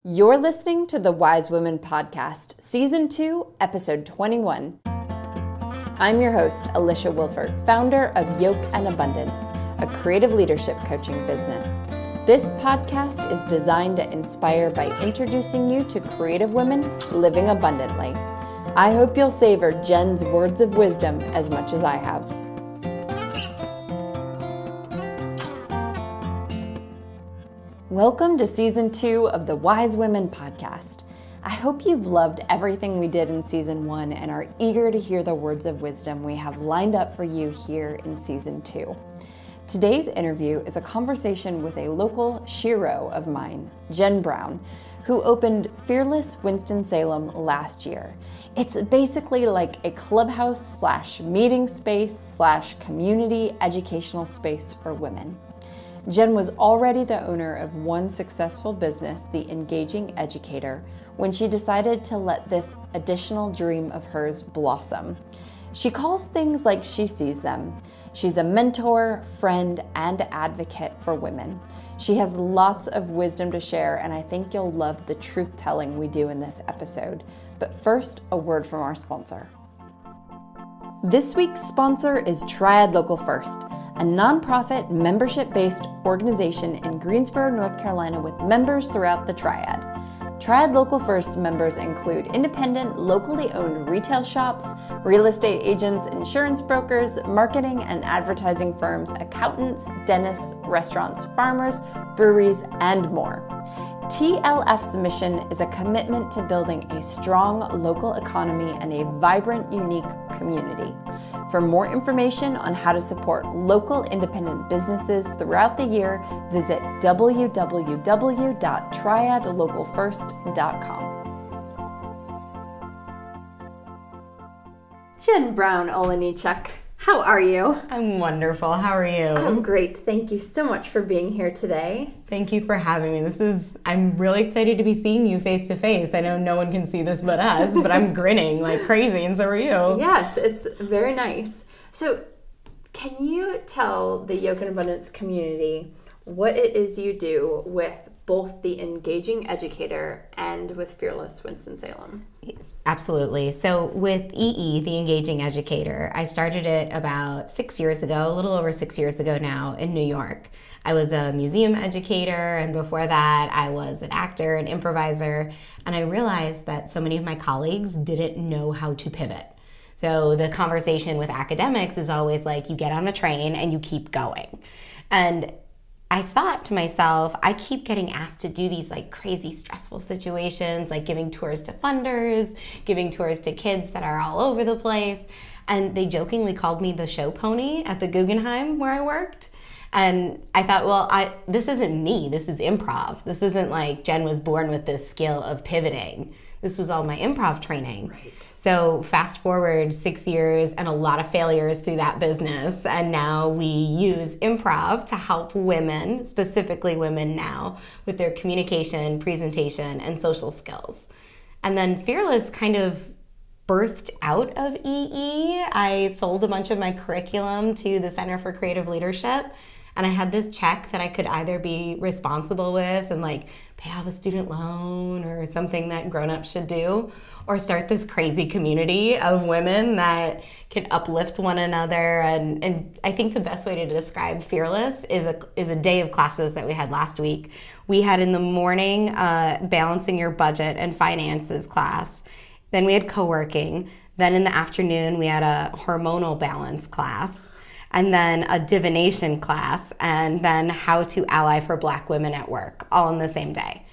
You're listening to the Wise Women Podcast, Season 2, Episode 21. I'm your host, Alisha Wilford, founder of Yoke and Abundance, a creative leadership coaching business. This podcast is designed to inspire by introducing you to creative women living abundantly. I hope you'll savor Jen's words of wisdom as much as I have. Welcome to Season 2 of the Wise Women Podcast. I hope you've loved everything we did in Season 1 and are eager to hear the words of wisdom we have lined up for you here in Season 2. Today's interview is a conversation with a local shiro of mine, Jen Brown, who opened Fearless Winston-Salem last year. It's basically like a clubhouse / meeting space / community educational space for women. Jen was already the owner of one successful business, the Engaging Educator, when she decided to let this additional dream of hers blossom. She calls things like she sees them. She's a mentor, friend, and advocate for women. She has lots of wisdom to share, and I think you'll love the truth-telling we do in this episode. But first, a word from our sponsor. This week's sponsor is Triad Local First, a nonprofit, membership-based organization in Greensboro, North Carolina with members throughout the Triad. Triad Local First members include independent, locally owned retail shops, real estate agents, insurance brokers, marketing and advertising firms, accountants, dentists, restaurants, farmers, breweries, and more. TLF's mission is a commitment to building a strong local economy and a vibrant, unique community. For more information on how to support local independent businesses throughout the year, visit www.triadlocalfirst.com. Jen Brown Oleniczak, how are you? I'm wonderful. How are you? I'm great. Thank you so much for being here today. Thank you for having me. I'm really excited to be seeing you face to face. I know no one can see this but us, but I'm grinning like crazy, and so are you. Yes, it's very nice. So, can you tell the Yoke and Abundance community what it is you do with both the Engaging Educator and with Fearless Winston-Salem? Absolutely. So with EE, the Engaging Educator, I started it about 6 years ago, a little over 6 years ago now, in New York. I was a museum educator, and before that I was an actor, an improviser, and I realized that so many of my colleagues didn't know how to pivot. So the conversation with academics is always like, you get on a train and you keep going. And I thought to myself, I keep getting asked to do these like crazy stressful situations, like giving tours to funders, giving tours to kids that are all over the place. And they jokingly called me the show pony at the Guggenheim where I worked. And I thought, well, this isn't me, this is improv. This isn't like Jen was born with this skill of pivoting. This was all my improv training. Right. So fast forward 6 years and a lot of failures through that business. And now we use improv to help women, specifically women now, with their communication, presentation, and social skills. And then Fearless kind of birthed out of EE. I sold a bunch of my curriculum to the Center for Creative Leadership. And I had this check that I could either be responsible with and like pay off a student loan or something that grown-ups should do, or start this crazy community of women that can uplift one another. And I think the best way to describe Fearless is a day of classes that we had last week. We had in the morning balancing your budget and finances class. Then we had co-working. Then in the afternoon we had a hormonal balance class. And then a divination class, and then how to ally for Black women at work, all in the same day.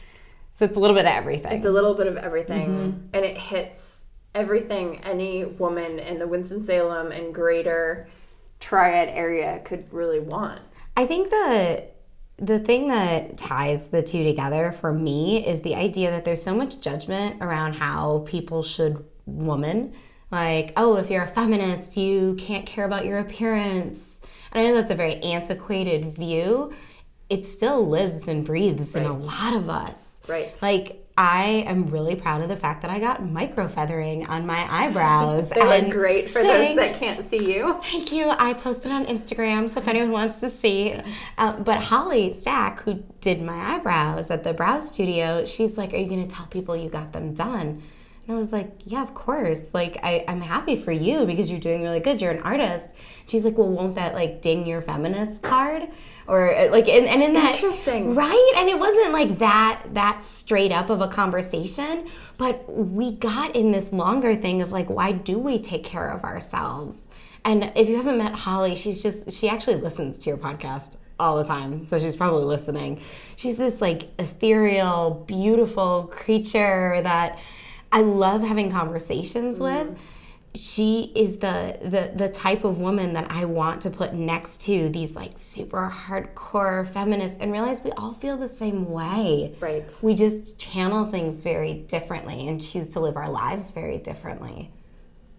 So it's a little bit of everything. It's a little bit of everything, and it hits everything any woman in the Winston-Salem and greater Triad area could really want. I think the thing that ties the two together for me is the idea that there's so much judgment around how people should woman. Like, oh, if you're a feminist, you can't care about your appearance. And I know that's a very antiquated view. It still lives and breathes in a lot of us. Right. Like, I am really proud of the fact that I got micro feathering on my eyebrows. They look great for those that can't see you. Thank you. I posted on Instagram, so if anyone wants to see. But Holly Stack, who did my eyebrows at the brow studio, she's like, are you going to tell people you got them done? And I was like, yeah, of course. Like, I'm happy for you because you're doing really good. You're an artist. She's like, well, won't that, like, ding your feminist card? Or, like, and in that... Interesting. Right? And it wasn't, like, that straight up of a conversation. But we got in this longer thing of, like, why do we take care of ourselves? And if you haven't met Holly, she actually listens to your podcast all the time, so she's probably listening. She's this, like, ethereal, beautiful creature that I love having conversations with. She is the type of woman that I want to put next to these, like, super hardcore feminists and realize we all feel the same way. Right. We just channel things very differently and choose to live our lives very differently.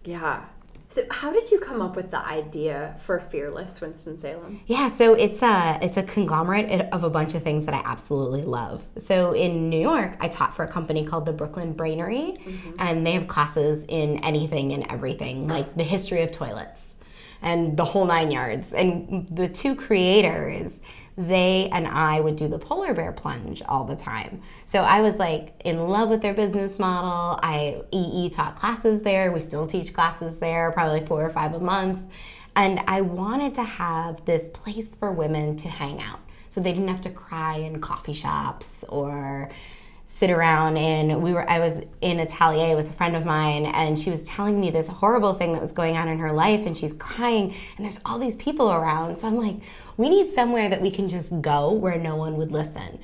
Yeah. So how did you come up with the idea for Fearless Winston-Salem? Yeah, so it's a conglomerate of a bunch of things that I absolutely love. So in New York, I taught for a company called the Brooklyn Brainery, and they have classes in anything and everything, like the history of toilets and the whole 9 yards. And the two creators, they and I would do the polar bear plunge all the time. So I was, like, in love with their business model. I taught classes there. We still teach classes there, probably like 4 or 5 a month. And I wanted to have this place for women to hang out so they didn't have to cry in coffee shops or sit around I was in Atelier with a friend of mine, and she was telling me this horrible thing that was going on in her life, and she's crying, and there's all these people around. So I'm like, we need somewhere that we can just go where no one would listen.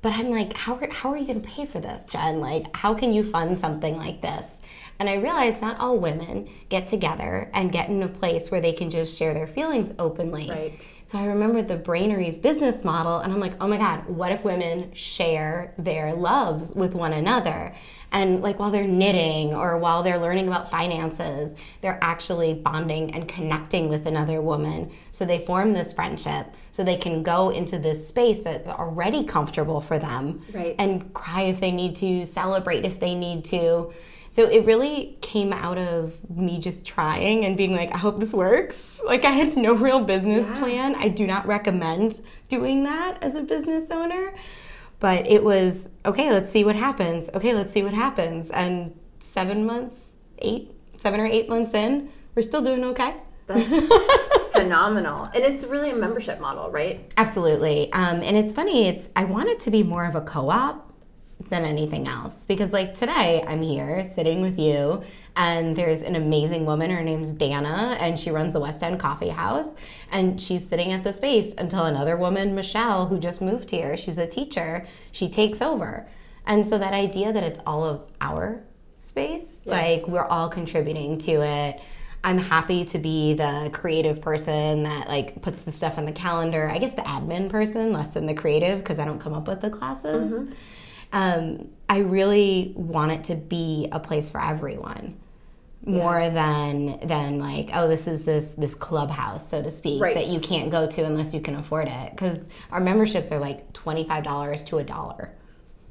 But I'm like, how are you going to pay for this, Jen? Like, how can you fund something like this? And I realized not all women get together and get in a place where they can just share their feelings openly. Right. So I remembered the Brainery's business model, and I'm like, oh my God, what if women share their loves with one another? And, like, while they're knitting or while they're learning about finances, they're actually bonding and connecting with another woman. So they form this friendship so they can go into this space that's already comfortable for them. Right. And cry if they need to, celebrate if they need to. So it really came out of me just trying and being like, I hope this works. Like, I had no real business plan. I do not recommend doing that as a business owner. But it was, okay, let's see what happens. Okay, let's see what happens. And 7 or 8 months in, we're still doing okay. That's phenomenal. And it's really a membership model, right? Absolutely. And it's funny, I want it to be more of a co-op than anything else. Because, like, today I'm here sitting with you, and there's an amazing woman, her name's Dana, and she runs the West End Coffee House, and she's sitting at the space until another woman, Michelle, who just moved here, she's a teacher, she takes over. And so that idea that it's all of our space, like, we're all contributing to it. I'm happy to be the creative person that, like, puts the stuff on the calendar. I guess the admin person, less than the creative, because I don't come up with the classes. I really want it to be a place for everyone, more than like, oh, this is this clubhouse, so to speak, that you can't go to unless you can afford it. Because our memberships are like $25 to $1.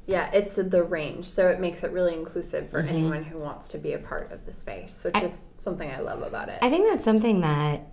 Yeah, it's the range, so it makes it really inclusive for anyone who wants to be a part of the space, which is something I love about it. I think that's something that,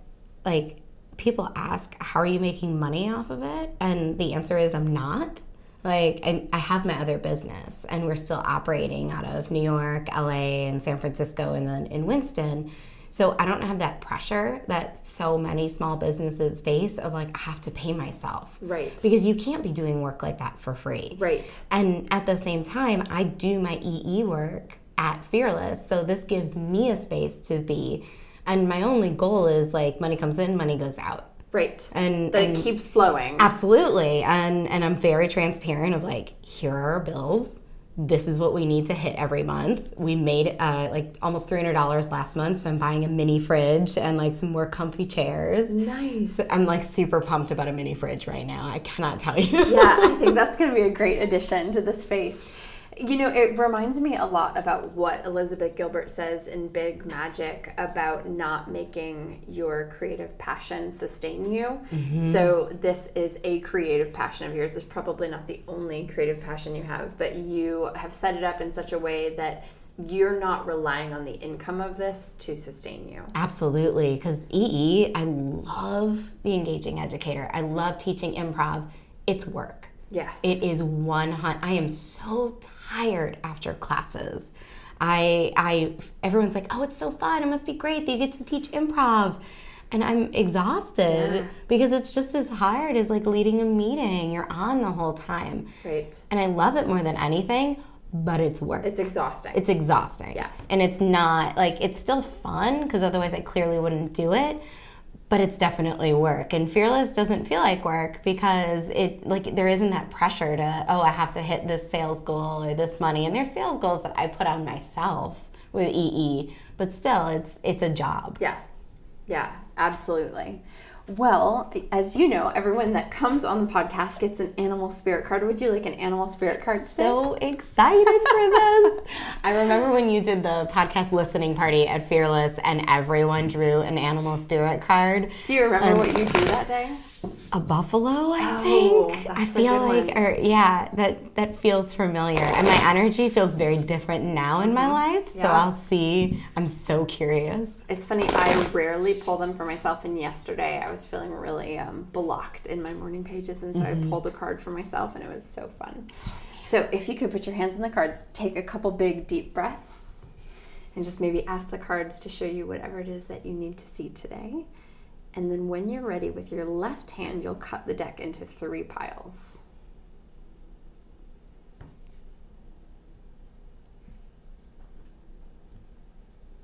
like, people ask, how are you making money off of it? And the answer is, I'm not. Like, I have my other business, and we're still operating out of New York, LA, and San Francisco, and then in Winston. So I don't have that pressure that so many small businesses face of, like, I have to pay myself. Right. Because you can't be doing work like that for free. Right. And at the same time, I do my EE work at Fearless, so this gives me a space to be. And my only goal is, like, money comes in, money goes out. Right. And that it keeps flowing. Absolutely. And I'm very transparent of, like, here are our bills. This is what we need to hit every month. We made like almost $300 last month, so I'm buying a mini fridge and, like, some more comfy chairs. Nice. So I'm, like, super pumped about a mini fridge right now. I cannot tell you. Yeah, I think that's going to be a great addition to the space. It reminds me a lot about what Elizabeth Gilbert says in Big Magic about not making your creative passion sustain you. So this is a creative passion of yours. This is probably not the only creative passion you have, but you have set it up in such a way that you're not relying on the income of this to sustain you. Absolutely, because I love the engaging educator. I love teaching improv. It's work. Yes. It is 100. I am so tired after classes. Everyone's like, oh, it's so fun. It must be great that you get to teach improv. And I'm exhausted because it's just as hard as like leading a meeting. You're on the whole time. Right. And I love it more than anything, but it's work. It's exhausting. It's exhausting. Yeah. And it's not, like, it's still fun because otherwise I clearly wouldn't do it. But it's definitely work. And Fearless doesn't feel like work because there isn't that pressure to, oh, I have to hit this sales goal or this money. And there's sales goals that I put on myself with EE, but still it's a job. Yeah, absolutely. Well, as you know, everyone that comes on the podcast gets an animal spirit card. Would you like an animal spirit card today? So excited for this. I remember when you did the podcast listening party at Fearless and everyone drew an animal spirit card. Do you remember what you drew that day? A buffalo, I think. That's I feel like, that feels familiar. And my energy feels very different now in my life. So I'll see. I'm so curious. It's funny, I rarely pull them for myself. And yesterday I was feeling really blocked in my morning pages. And so I pulled a card for myself and it was so fun. So if you could put your hands on the cards, take a couple big deep breaths and just maybe ask the cards to show you whatever it is that you need to see today. And then when you're ready, with your left hand, you'll cut the deck into 3 piles.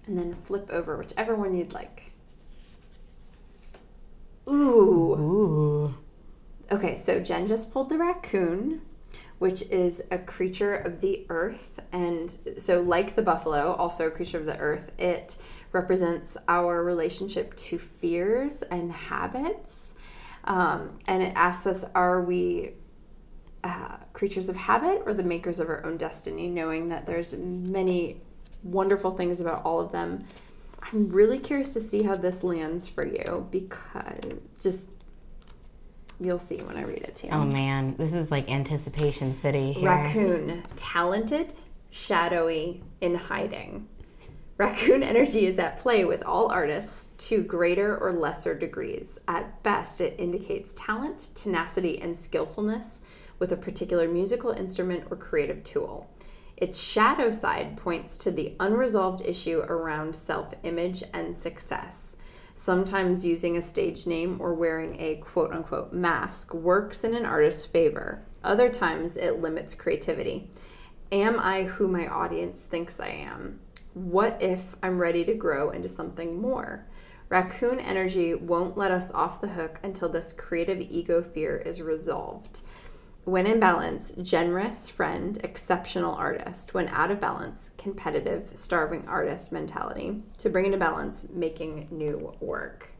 And then flip over whichever one you'd like. Ooh. Okay, so Jen just pulled the raccoon, which is a creature of the earth. And so like the buffalo, also a creature of the earth, it represents our relationship to fears and habits. And it asks us, are we creatures of habit or the makers of our own destiny, knowing that there's many wonderful things about all of them. I'm really curious to see how this lands for you because you'll see when I read it to you. Oh man, this is like anticipation city here. Raccoon, talented, shadowy, in hiding. Raccoon energy is at play with all artists to greater or lesser degrees. At best, it indicates talent, tenacity, and skillfulness with a particular musical instrument or creative tool. Its shadow side points to the unresolved issue around self-image and success. Sometimes using a stage name or wearing a quote-unquote mask works in an artist's favor. Other times, it limits creativity. Am I who my audience thinks I am? What if I'm ready to grow into something more? Raccoon energy won't let us off the hook until this creative ego fear is resolved. When in balance, generous friend, exceptional artist. When out of balance, competitive, starving artist mentality. To bring into balance, making new work.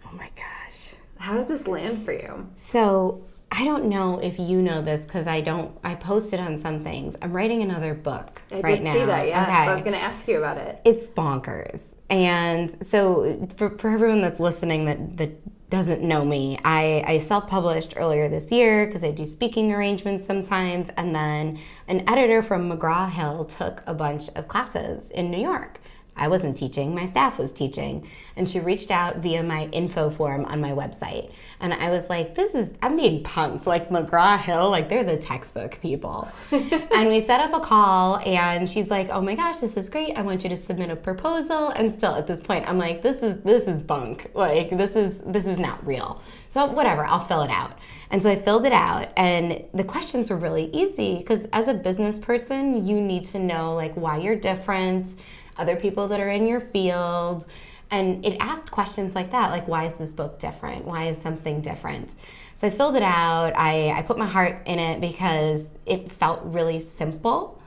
Oh my gosh. How does this land for you? So I don't know if you know this because I posted on some things. I'm writing another book right now. I did see that, yes. Okay. So I was going to ask you about it. It's bonkers. And so for everyone that's listening that doesn't know me, I self-published earlier this year because I do speaking arrangements sometimes. And then an editor from McGraw-Hill took a bunch of classes in New York. I wasn't teaching, my staff was teaching. And she reached out via my info form on my website. And I was like, I'm being punked, like McGraw-Hill, like they're the textbook people. And we set up a call and she's like, oh my gosh, this is great. I want you to submit a proposal. And still at this point, I'm like, this is bunk. Like this is not real. So whatever, I'll fill it out. And so I filled it out and the questions were really easy because as a business person, you need to know like why you're different, other people that are in your field. And it asked questions like that, like why is this book different? Why is something different? So I filled it out. I put my heart in it because it felt really simple.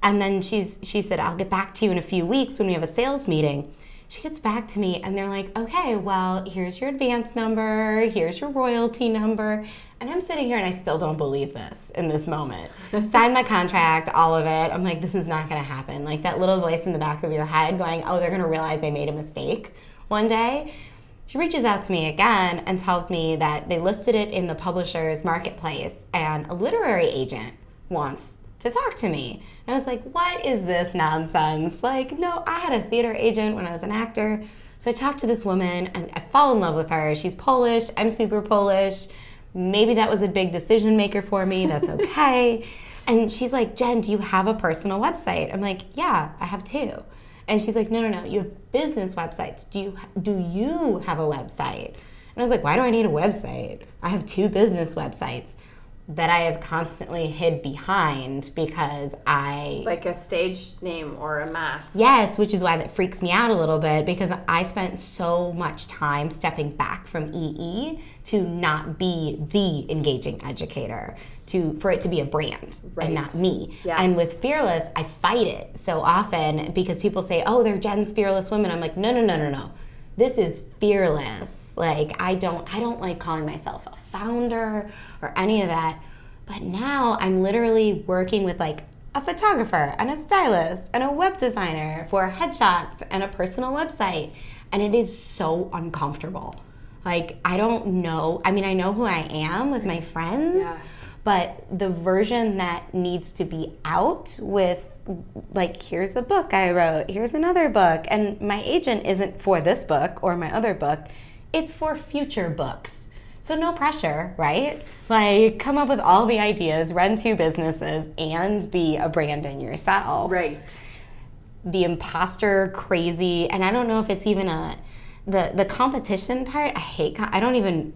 And then she said, I'll get back to you in a few weeks when we have a sales meeting. She gets back to me and they're like, okay, well, here's your advance number, here's your royalty number. And I'm sitting here and I still don't believe this in this moment. Signed my contract, all of it. I'm like, this is not going to happen. Like that little voice in the back of your head going, oh, they're going to realize they made a mistake one day. She reaches out to me again and tells me that they listed it in the publisher's marketplace and a literary agent wants to talk to me. And I was like, what is this nonsense? Like, no, I had a theater agent when I was an actor. So I talked to this woman and I fall in love with her. She's Polish. I'm super Polish. Maybe that was a big decision maker for me. That's okay. And she's like, Jen, do you have a personal website? I'm like, yeah, I have 2. And she's like, no, you have business websites. Do you have a website? And I was like, why do I need a website? I have 2 business websites that I have constantly hid behind because Like a stage name or a mask. Yes, which is why that freaks me out a little bit, because I spent so much time stepping back from EE to not be the engaging educator, for it to be a brand and not me. Yes. And with Fearless, I fight it so often because people say, oh, they're Jen's Fearless Women. I'm like, no. This is Fearless. Like, I don't like calling myself a founder or any of that. But now I'm literally working with like a photographer and a stylist and a web designer for headshots and a personal website. And it is so uncomfortable. Like, I don't know. I mean, I know who I am with my friends, but the version that needs to be out with, like, here's a book I wrote, here's another book. And my agent isn't for this book or my other book. It's for future books. So no pressure, right? Like, come up with all the ideas, run 2 businesses, and be a brand in yourself. Right. The imposter crazy, and I don't know if it's even the competition part. I don't even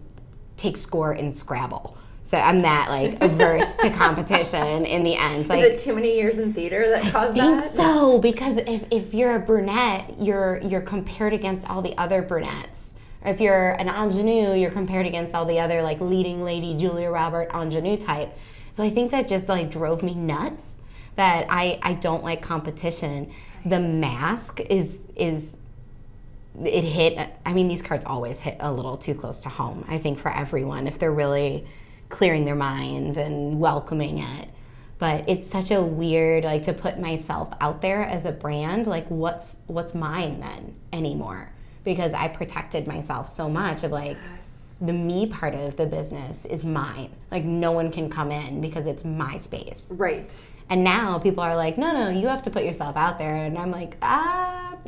take score in Scrabble. So I'm that, like, averse to competition in the end. Like, is it too many years in theater that caused that? I think so, because if you're a brunette, you're compared against all the other brunettes. If you're an ingenue, you're compared against all the other, like, leading lady Julia Robert ingenue type. So I think that just, like, drove me nuts, that I don't like competition. The mask is it hit, I mean, these cards always hit a little too close to home, I think, for everyone, if they're really clearing their mind and welcoming it. But it's such a weird, like, to put myself out there as a brand, like, what's mine then anymore? Because I protected myself so much of, like, the me part of the business is mine. Like, no one can come in because it's my space. Right. And now people are like, no, you have to put yourself out there. And I'm like,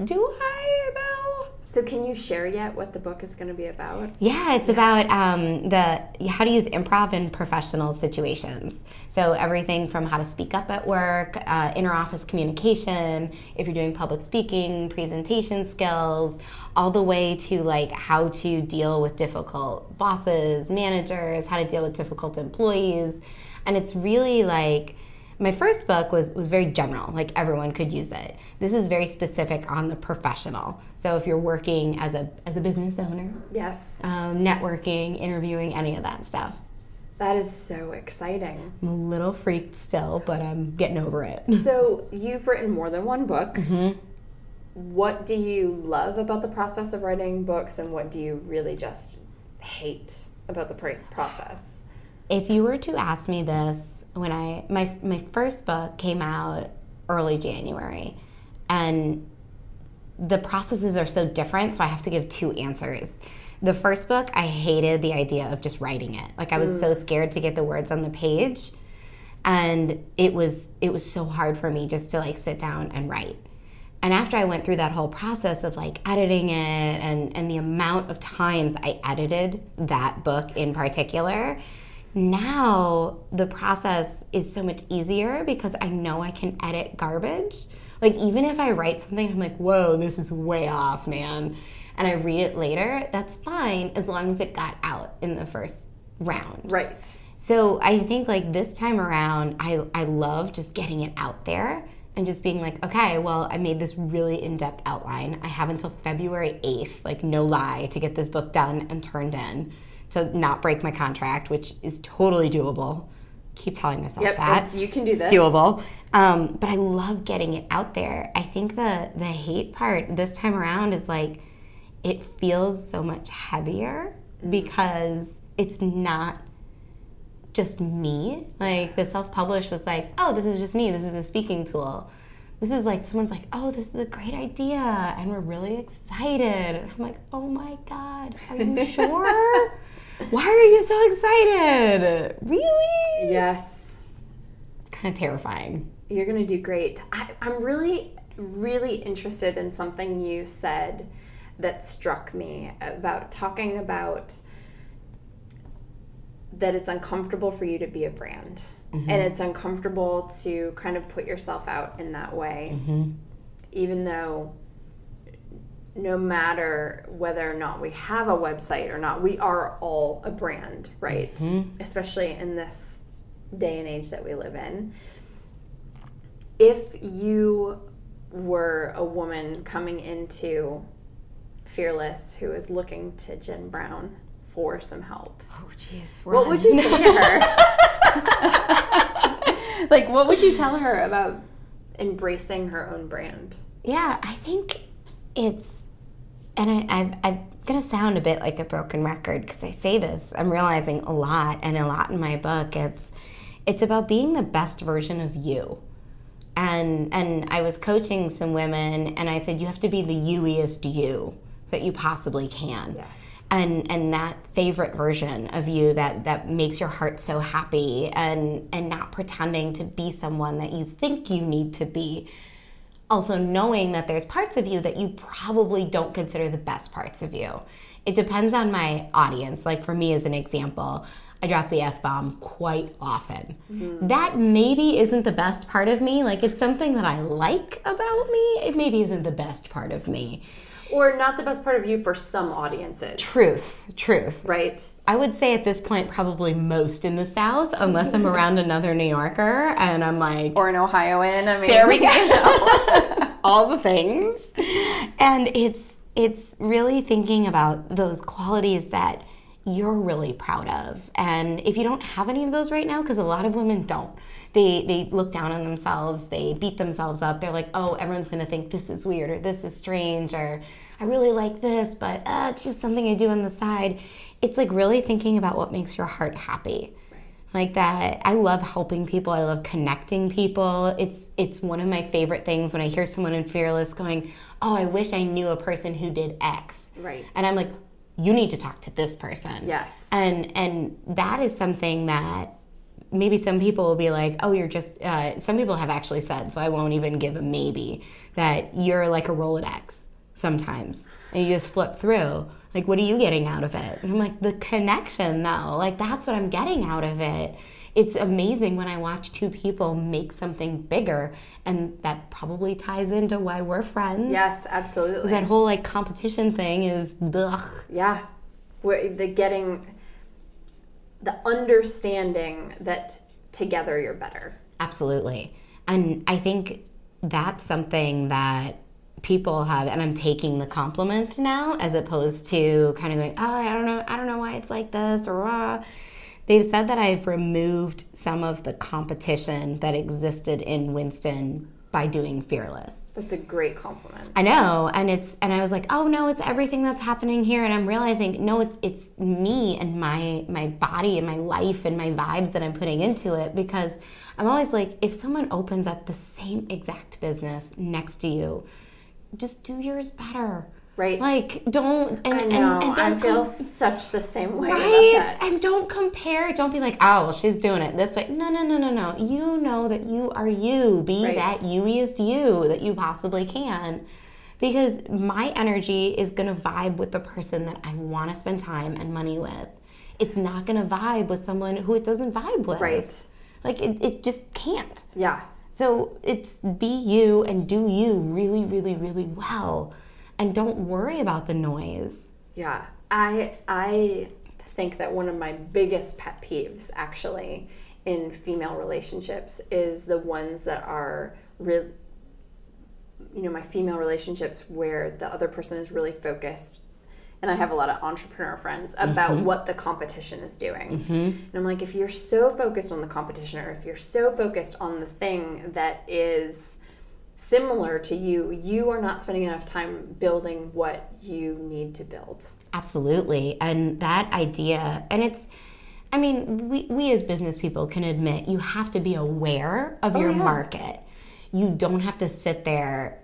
do I though? So can you share yet what the book is going to be about? Yeah, it's about how to use improv in professional situations. So everything from how to speak up at work, inter-office communication, if you're doing public speaking, presentation skills, all the way to, like, how to deal with difficult bosses, managers, how to deal with difficult employees. And it's really, like, my first book was very general, like everyone could use it. This is very specific on the professional. So if you're working as a business owner, yes, networking, interviewing, any of that stuff. That is so exciting. I'm a little freaked still, but I'm getting over it. So you've written more than one book. Mm-hmm. What do you love about the process of writing books, and what do you really just hate about the process? If you were to ask me this, when my first book came out early January, and the processes are so different, so I have to give 2 answers. The first book, I hated the idea of just writing it. Like, I was so scared to get the words on the page, and it was so hard for me just to, like, sit down and write. And after I went through that whole process of, like, editing it and the amount of times I edited that book in particular, now the process is so much easier because I know I can edit garbage. Like, even if I write something, I'm like, whoa, this is way off, man. And I read it later, that's fine as long as it got out in the first round. Right. So I think, like, this time around, I love just getting it out there and just being like, okay, well, I made this really in-depth outline. I have until February 8th, like, no lie, to get this book done and turned in, to not break my contract, which is totally doable. Keep telling myself that. You can do this. It's doable. But I love getting it out there. I think the hate part this time around is, like, it feels so much heavier because it's not just me. Like the self-published was like, oh, this is just me. This is a speaking tool. This is like, someone's like, oh, this is a great idea. And we're really excited. And I'm like, oh my God, are you sure? Why are you so excited? Really? Yes. It's kind of terrifying. You're going to do great. I'm really, really interested in something you said that struck me about talking about that it's uncomfortable for you to be a brand. Mm-hmm. And it's uncomfortable to kind of put yourself out in that way. Mm-hmm. Even though no matter whether or not we have a website or not, we are all a brand, right? Mm-hmm. Especially in this day and age that we live in. If you were a woman coming into Fearless who is looking to Jen Brown for some help, oh jeez, what would you say to her? Like, what would you tell her about embracing her own brand? Yeah, I think it's, and I'm gonna sound a bit like a broken record because I say this, I'm realizing a lot in my book. It's about being the best version of you. And I was coaching some women, and I said, you have to be the you-iest you that you possibly can. Yes. And that favorite version of you that makes your heart so happy, and not pretending to be someone that you think you need to be. Also knowing that there's parts of you that you probably don't consider the best parts of you. It depends on my audience. Like for me as an example, I drop the F-bomb quite often. Mm-hmm. That maybe isn't the best part of me. Like it's something that I like about me. It maybe isn't the best part of me. Or not the best part of you for some audiences. Truth. Right. I would say at this point probably most in the South, unless I'm around another New Yorker and I'm like... Or an Ohioan. I mean, there we go. All the things. And it's really thinking about those qualities that you're really proud of. And if you don't have any of those right now, because a lot of women don't, they look down on themselves, they beat themselves up, they're like, oh, everyone's gonna think this is weird, or this is strange, or I really like this, but it's just something I do on the side. It's like really thinking about what makes your heart happy. Right. Like that, I love helping people, I love connecting people. It's one of my favorite things when I hear someone in Fearless going, oh, I wish I knew a person who did X. Right. And I'm like, you need to talk to this person. Yes. And that is something that maybe some people will be like, oh, you're just, some people have actually said, so I won't even give a maybe, that you're like a Rolodex sometimes. And you just flip through. Like, what are you getting out of it? And I'm like, the connection though. Like, that's what I'm getting out of it. It's amazing when I watch two people make something bigger, and that probably ties into why we're friends. Yes, absolutely. That whole like competition thing is ugh. Yeah, the understanding that together you're better. Absolutely. And I think that's something that people have, and I'm taking the compliment now as opposed to kind of going, oh, I don't know why it's like this, or they've said that I've removed some of the competition that existed in Winston by doing Fearless. That's a great compliment. I know, and I was like, oh no, it's everything that's happening here, and I'm realizing, no, it's me and my body and my life and my vibes that I'm putting into it, because I'm always like, if someone opens up the same exact business next to you, just do yours better. Right. Like, don't... I know. And I feel such the same way about that. And don't compare. Don't be like, oh, well, she's doing it this way. No. You know that you are you. Be that you-iest you that you possibly can. Because my energy is going to vibe with the person that I want to spend time and money with. It's not going to vibe with someone who it doesn't vibe with. Right. Like, it just can't. Yeah. So it's be you and do you really, really, really well. And don't worry about the noise. Yeah. I think that one of my biggest pet peeves, actually, in female relationships is the ones that are real, my female relationships where the other person is really focused. And I have a lot of entrepreneur friends about what the competition is doing. And I'm like, if you're so focused on the competition, or if you're so focused on the thing that is similar to you, you are not spending enough time building what you need to build. Absolutely. And that idea, and I mean, we as business people can admit you have to be aware of your market. You don't have to sit there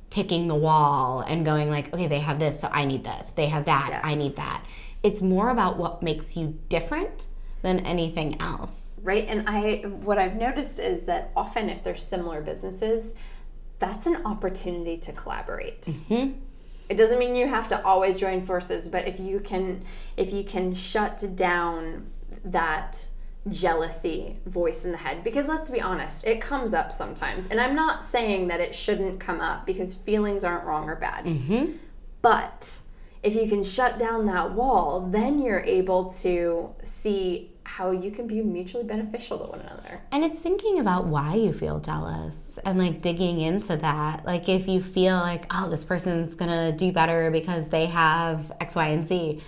ticking the wall and going like, okay, they have this, so I need this. They have that, I need that. It's more about what makes you different than anything else. Right, and what I've noticed is that often if there's similar businesses, that's an opportunity to collaborate. Mm-hmm. It doesn't mean you have to always join forces, but if you can shut down that jealousy voice in the head, because let's be honest, it comes up sometimes, and I'm not saying that it shouldn't come up because feelings aren't wrong or bad, but if you can shut down that wall, then you're able to see how you can be mutually beneficial to one another. And it's thinking about why you feel jealous and like digging into that. Like if you feel like, oh, this person's gonna do better because they have X, Y, and Z.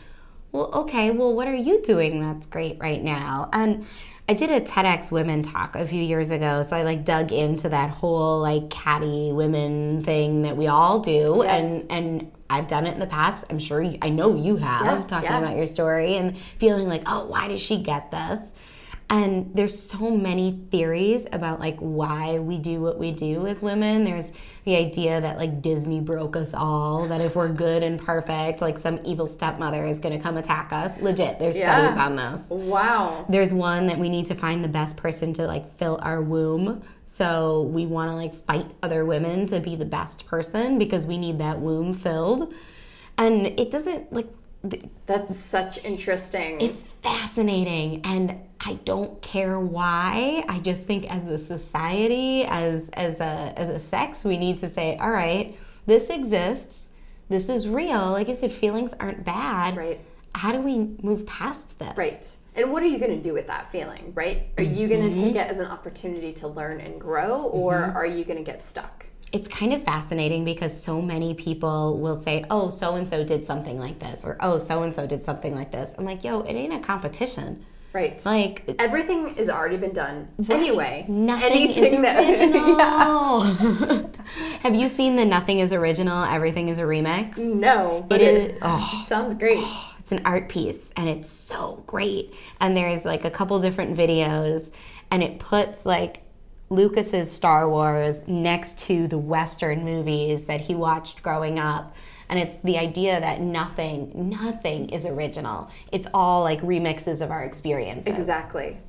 Well, okay, well, what are you doing that's great right now? And I did a TEDx women talk a few years ago, so I like dug into that whole like catty women thing that we all do, and I've done it in the past. I'm sure I know you have, talking about your story and feeling like, oh, why does she get this? And there's so many theories about like why we do what we do as women. There's the idea that like Disney broke us all, that if we're good and perfect, like some evil stepmother is going to come attack us. Legit, there's studies on this. Wow. There's one that we need to find the best person to like fill our womb. So we want to like fight other women to be the best person because we need that womb filled. And it doesn't like... That's such interesting. It's fascinating, and I don't care why. I just think as a society, as a sex, we need to say, all right, this exists. This is real. Like I said, feelings aren't bad. Right. How do we move past this? Right. And what are you going to do with that feeling, right? Are you going to take it as an opportunity to learn and grow, or are you going to get stuck? It's kind of fascinating because so many people will say, oh, so-and-so did something like this, or oh, so-and-so did something like this. I'm like, yo, it ain't a competition. Right. Like, everything has already been done. Right. Anyway. Nothing is original. Have you seen the Nothing is Original, Everything is a Remix? No, but it sounds great. It's an art piece, and it's so great. And there's like a couple different videos, and it puts like Lucas's Star Wars next to the Western movies that he watched growing up. And it's the idea that nothing is original. It's all like remixes of our experiences. Exactly.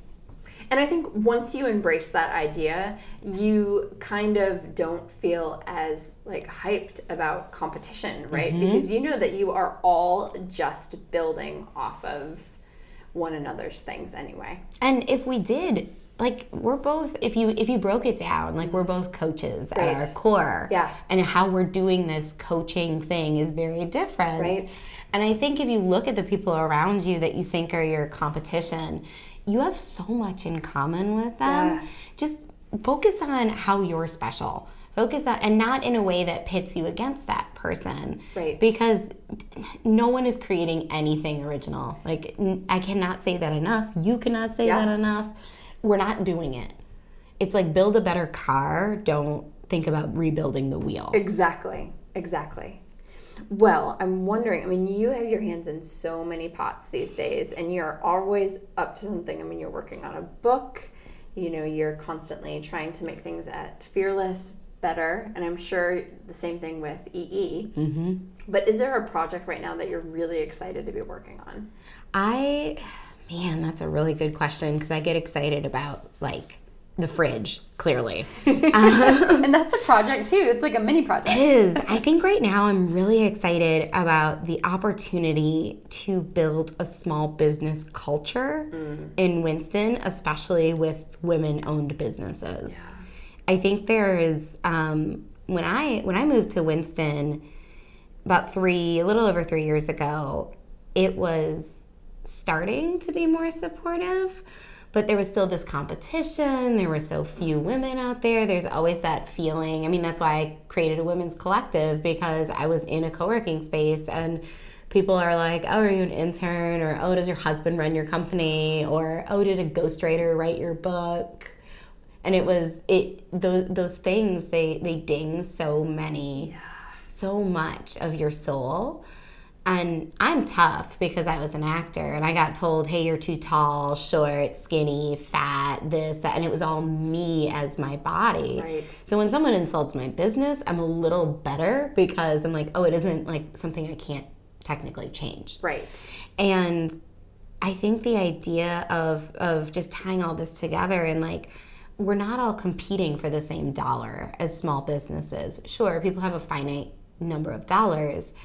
And I think once you embrace that idea, you kind of don't feel as like hyped about competition, right? Because you know that you are all just building off of one another's things anyway. And if we did, like, we're both, if you broke it down, like, we're both coaches at our core. Yeah. And how we're doing this coaching thing is very different. Right. And I think if you look at the people around you that you think are your competition, you have so much in common with them. Yeah. Just focus on how you're special. Focus on, and not in a way that pits you against that person. Right. Because no one is creating anything original. Like, I cannot say that enough. You cannot say that enough. We're not doing it. It's like build a better car. Don't think about rebuilding the wheel. Exactly. Well, I'm wondering, I mean, you have your hands in so many pots these days, and you're always up to something. I mean, you're working on a book, you know, you're constantly trying to make things at Fearless better, and I'm sure the same thing with EE. But is there a project right now that you're really excited to be working on? Man, that's a really good question, because I get excited about, like, the fridge, clearly. And that's a project, too. It's like a mini project. It is. I think right now I'm really excited about the opportunity to build a small business culture in Winston, especially with women-owned businesses. Yeah. I think there is, when I moved to Winston about a little over 3 years ago, it was starting to be more supportive, but there was still this competition. There were so few women out there. There's always that feeling. I mean, that's why I created a women's collective, because I was in a co-working space and people are like, oh, are you an intern? Or, oh, does your husband run your company? Or, oh, did a ghostwriter write your book? And those things, they ding so much of your soul. And I'm tough because I was an actor, and I got told, hey, you're too tall, short, skinny, fat, this, that, and it was all me as my body. Right. So when someone insults my business, I'm a little better because I'm like, oh, it isn't like something I can't technically change. Right. And I think the idea of just tying all this together and like, we're not all competing for the same dollar as small businesses. Sure, people have a finite number of dollars.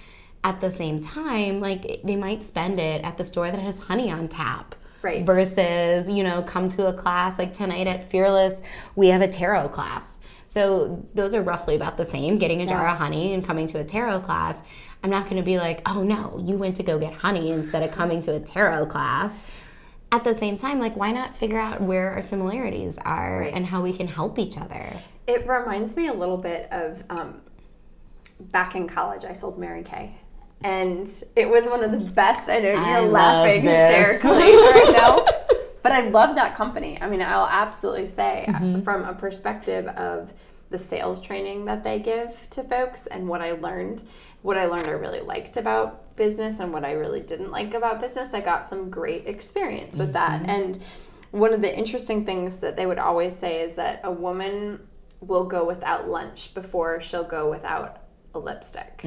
At the same time, like they might spend it at the store that has honey on tap. Right. Versus, you know, come to a class like tonight at Fearless, we have a tarot class. So those are roughly about the same, getting a jar of honey and coming to a tarot class. I'm not going to be like, oh no, you went to go get honey instead of coming to a tarot class. At the same time, like, why not figure out where our similarities are and how we can help each other? It reminds me a little bit of back in college, I sold Mary Kay. And it was one of the best. I know you're laughing hysterically right now. But I love that company. I mean, I'll absolutely say from a perspective of the sales training that they give to folks and what I learned I really liked about business and what I really didn't like about business, I got some great experience with that. And one of the interesting things that they would always say is that a woman will go without lunch before she'll go without a lipstick.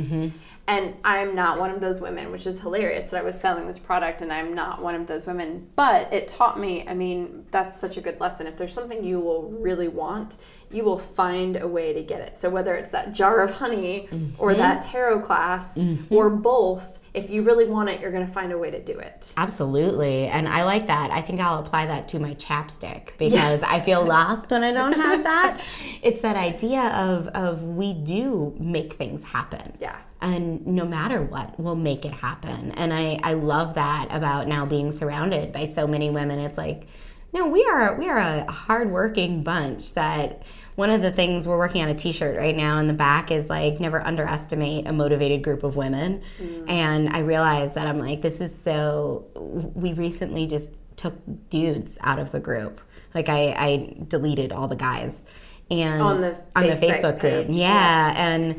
And I'm not one of those women, which is hilarious that I was selling this product and I'm not one of those women. But it taught me, I mean, that's such a good lesson. If there's something you will really want, you will find a way to get it. So whether it's that jar of honey or that tarot class or both, if you really want it, you're going to find a way to do it. Absolutely. And I like that. I think I'll apply that to my chapstick because I feel lost when I don't have that. It's that idea of we do make things happen. Yeah. And no matter what, we'll make it happen. And I love that about now being surrounded by so many women. It's like, no, we are a hardworking bunch that one of the things we're working on a t-shirt right now in the back is like, never underestimate a motivated group of women. And I realized that I'm like, this is so, we recently just took dudes out of the group. Like I deleted all the guys and on the Facebook group. Page. Yeah.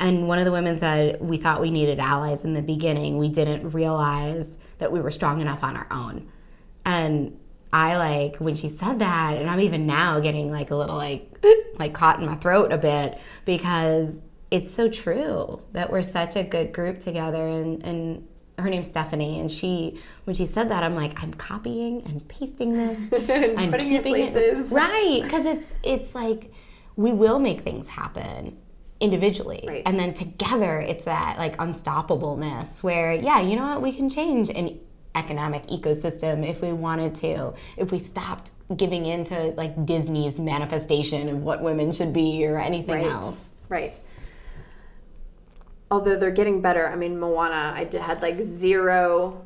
And one of the women said, we thought we needed allies in the beginning. We didn't realize that we were strong enough on our own. And I like, when she said that, and I'm even now getting like a little like caught in my throat a bit because it's so true that we're such a good group together. And her name's Stephanie. And when she said that, I'm like, I'm copying and pasting this. I'm putting it places. Right. Because it's like, we will make things happen individually. Right. And then together it's that like unstoppableness where, yeah, you know what, we can change an economic ecosystem if we wanted to, if we stopped giving into like Disney's manifestation of what women should be or anything else. Right. Although they're getting better. I mean, Moana, had like zero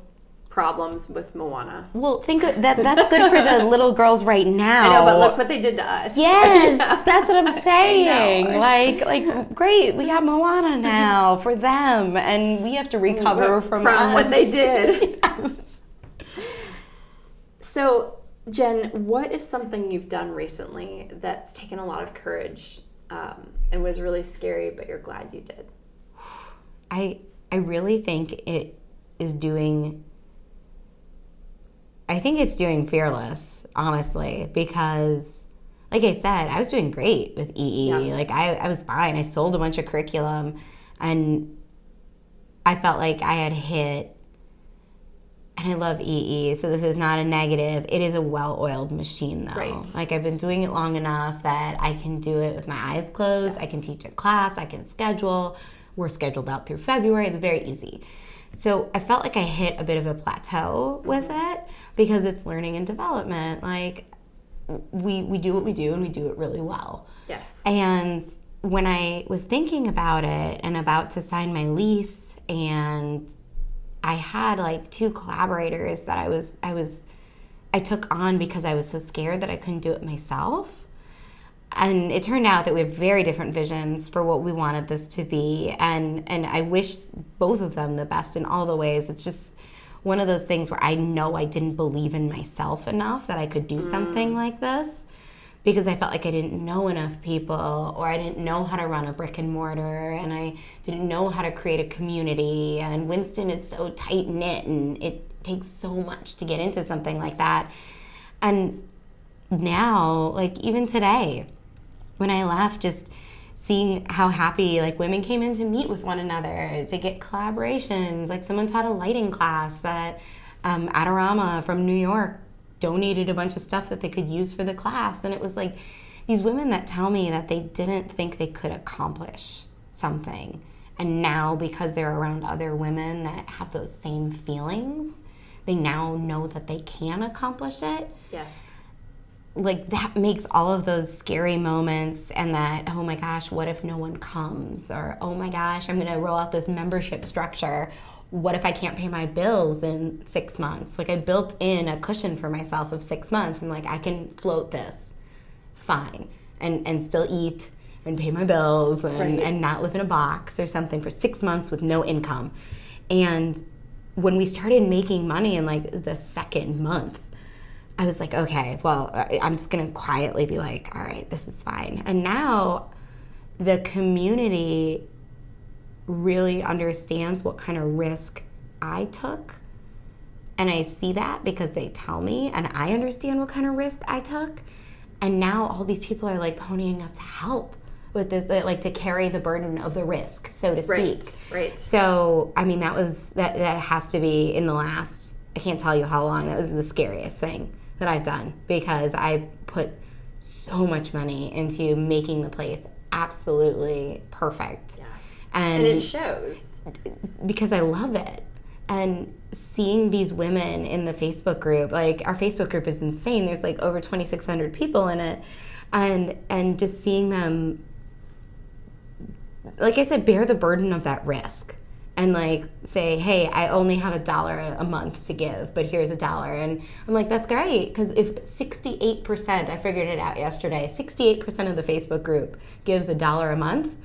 problems with Moana. Well, think of that. That's good for the little girls right now. I know, but look what they did to us. Yes, that's what I'm saying. Like, great, we got Moana now for them, and we have to recover from what they did. Yes. So, Jen, what is something you've done recently that's taken a lot of courage and was really scary, but you're glad you did? I really think it is doing. I think it's doing Fearless, honestly, because, like I said, I was doing great with EE. Yeah. Like, I was fine. I sold a bunch of curriculum, and I felt like I had hit, and I love EE, so this is not a negative. It is a well-oiled machine, though. Right. Like, I've been doing it long enough that I can do it with my eyes closed. Yes. I can teach a class. I can schedule. We're scheduled out through February. It's very easy. So I felt like I hit a bit of a plateau with it because it's learning and development. Like, we do what we do, and we do it really well. Yes. And when I was thinking about it and about to sign my lease, and I had like 2 collaborators that I took on because I was so scared that I couldn't do it myself. And it turned out that we have very different visions for what we wanted this to be. And I wish both of them the best in all the ways. It's just one of those things where I know I didn't believe in myself enough that I could do something like this. because I felt like I didn't know enough people, or I didn't know how to run a brick and mortar, and I didn't know how to create a community. And Winston is so tight-knit, and it takes so much to get into something like that. And now, like even today, when I left, just seeing how happy like women came in to meet with one another, to get collaborations. Like someone taught a lighting class that Adorama from New York donated a bunch of stuff that they could use for the class. And it was like these women that tell me that they didn't think they could accomplish something. And now, because they're around other women that have those same feelings, they now know that they can accomplish it. Yes. Like that makes all of those scary moments, and that, oh my gosh, what if no one comes? Or, oh my gosh, I'm gonna roll out this membership structure. What if I can't pay my bills in 6 months? Like I built in a cushion for myself of 6 months. I'm like, I can float this fine and still eat and pay my bills and not live in a box or something for 6 months with no income. And when we started making money in like the second month, I was like, okay, well, I'm just gonna quietly be like, all right, this is fine. And now the community really understands what kind of risk I took. And I see that because they tell me, and I understand what kind of risk I took. And now all these people are like ponying up to help with this, like to carry the burden of the risk, so to speak. Right. So, I mean, that has to be in the last, I can't tell you how long, that was the scariest thing that I've done, because I put so much money into making the place absolutely perfect. Yes. And it shows. Because I love it. And seeing these women in the Facebook group, like our Facebook group is insane. There's like over 2,600 people in it. And just seeing them, like I said, bear the burden of that risk. And like say, hey, I only have $1 a month to give, but here's $1. And I'm like, that's great, because if 68%, I figured it out yesterday, 68% of the Facebook group gives $1 a month,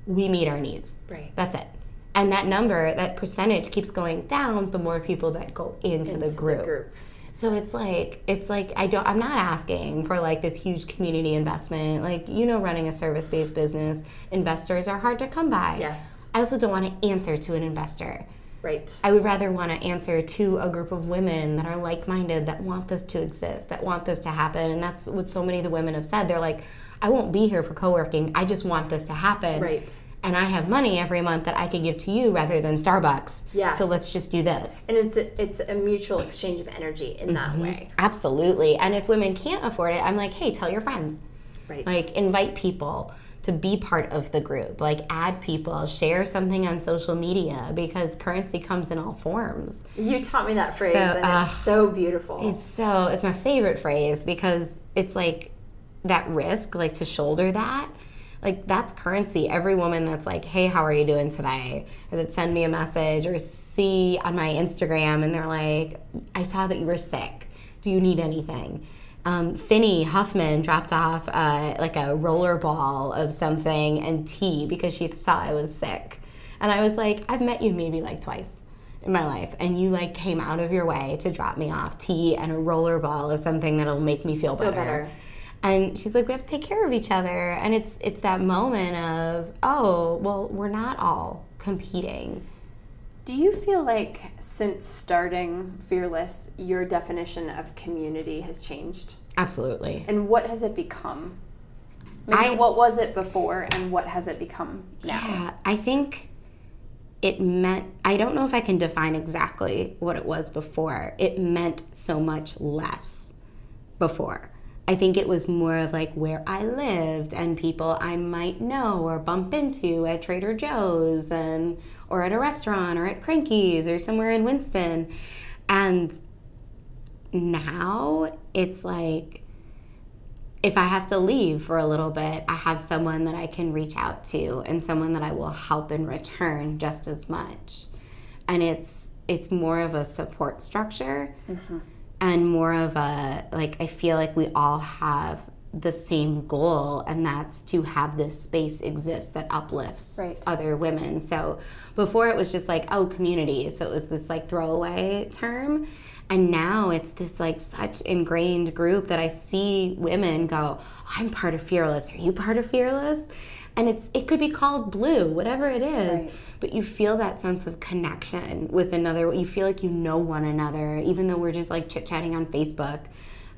we meet our needs. Right. That's it. And that number, that percentage keeps going down the more people that go into the group. So it's like I'm not asking for like this huge community investment. Like, running a service-based business, investors are hard to come by. Yes. I also don't want to answer to an investor. Right. I would rather want to answer to a group of women that are like-minded, that want this to exist, that want this to happen. And that's what so many of the women have said. They're like, I won't be here for co-working. I just want this to happen. Right. And I have money every month that I could give to you rather than Starbucks. Yes. So let's just do this. And it's a mutual exchange of energy in that way. Absolutely. And if women can't afford it, I'm like, hey, tell your friends. Right. Like, invite people to be part of the group. Like, add people, share something on social media, because currency comes in all forms. You taught me that phrase, and it's so beautiful. It's my favorite phrase, because it's like that risk, like to shoulder that. Like, that's currency. Every woman that's like, hey, how are you doing today? Or that send me a message or see on my Instagram and they're like, I saw that you were sick. Do you need anything? Finny Huffman dropped off like a roller ball of something and tea because she saw I was sick. And I was like, I've met you maybe like twice in my life, and you like came out of your way to drop me off tea and a roller ball of something that'll make me feel better. And she's like, we have to take care of each other. And it's that moment of, oh, well, we're not all competing. Do you feel like since starting Fearless, your definition of community has changed? Absolutely. And what has it become? Maybe what was it before, and what has it become now? Yeah, I think it meant, I don't know if I can define exactly what it was before. It meant so much less before. I think it was more of like where I lived and people I might know or bump into at Trader Joe's or at a restaurant or at Cranky's or somewhere in Winston. And now it's like, if I have to leave for a little bit, I have someone that I can reach out to and someone that I will help in return just as much. And it's more of a support structure. Mm-hmm. And more of a, like, I feel like we all have the same goal, and that's to have this space exist that uplifts other women. So before it was just like, oh, community. So it was this like throwaway term. And now it's this like such ingrained group that I see women go, I'm part of Fearless. Are you part of Fearless? And it could be called Blue, whatever it is. Right. But you feel that sense of connection with another. You feel like you know one another, even though we're just like chit-chatting on Facebook.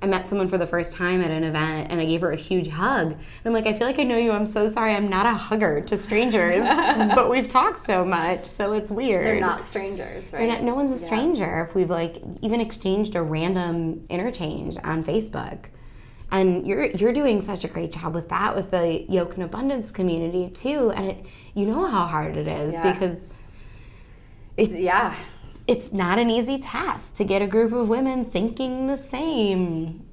I met someone for the first time at an event, and I gave her a huge hug. And I'm like, I feel like I know you. I'm so sorry. I'm not a hugger to strangers, but we've talked so much, so it's weird. They're not strangers, right? No one's a stranger if we've like even exchanged a random interchange on Facebook. And you're doing such a great job with that, with the Yoke and Abundance community too. And you know how hard it is because it's not an easy task to get a group of women thinking the same.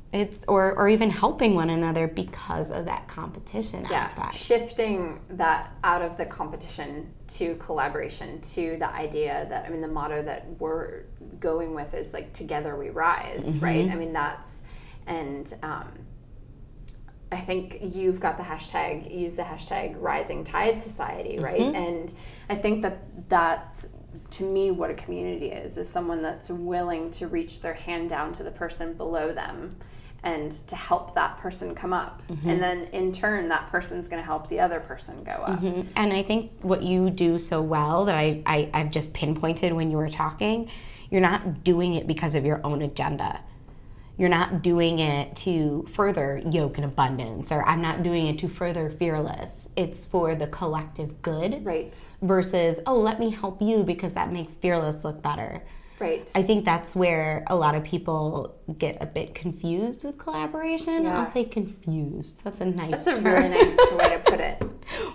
Or even helping one another because of that competition aspect. Shifting that out of the competition to collaboration, to the idea that, I mean, the motto that we're going with is like, together we rise, right? I mean, and I think you've got use the hashtag Rising Tide Society, right? And I think that's, to me, what a community is someone that's willing to reach their hand down to the person below them and to help that person come up. And then in turn, that person's going to help the other person go up. And I think what you do so well that I've just pinpointed when you were talking, you're not doing it because of your own agenda. You're not doing it to further Yoke and Abundance, or I'm not doing it to further Fearless. It's for the collective good. Right. Versus, oh, let me help you because that makes Fearless look better. Right. I think that's where a lot of people get a bit confused with collaboration. Yeah. I'll say confused. That's a nice term. That's a really nice way to put it.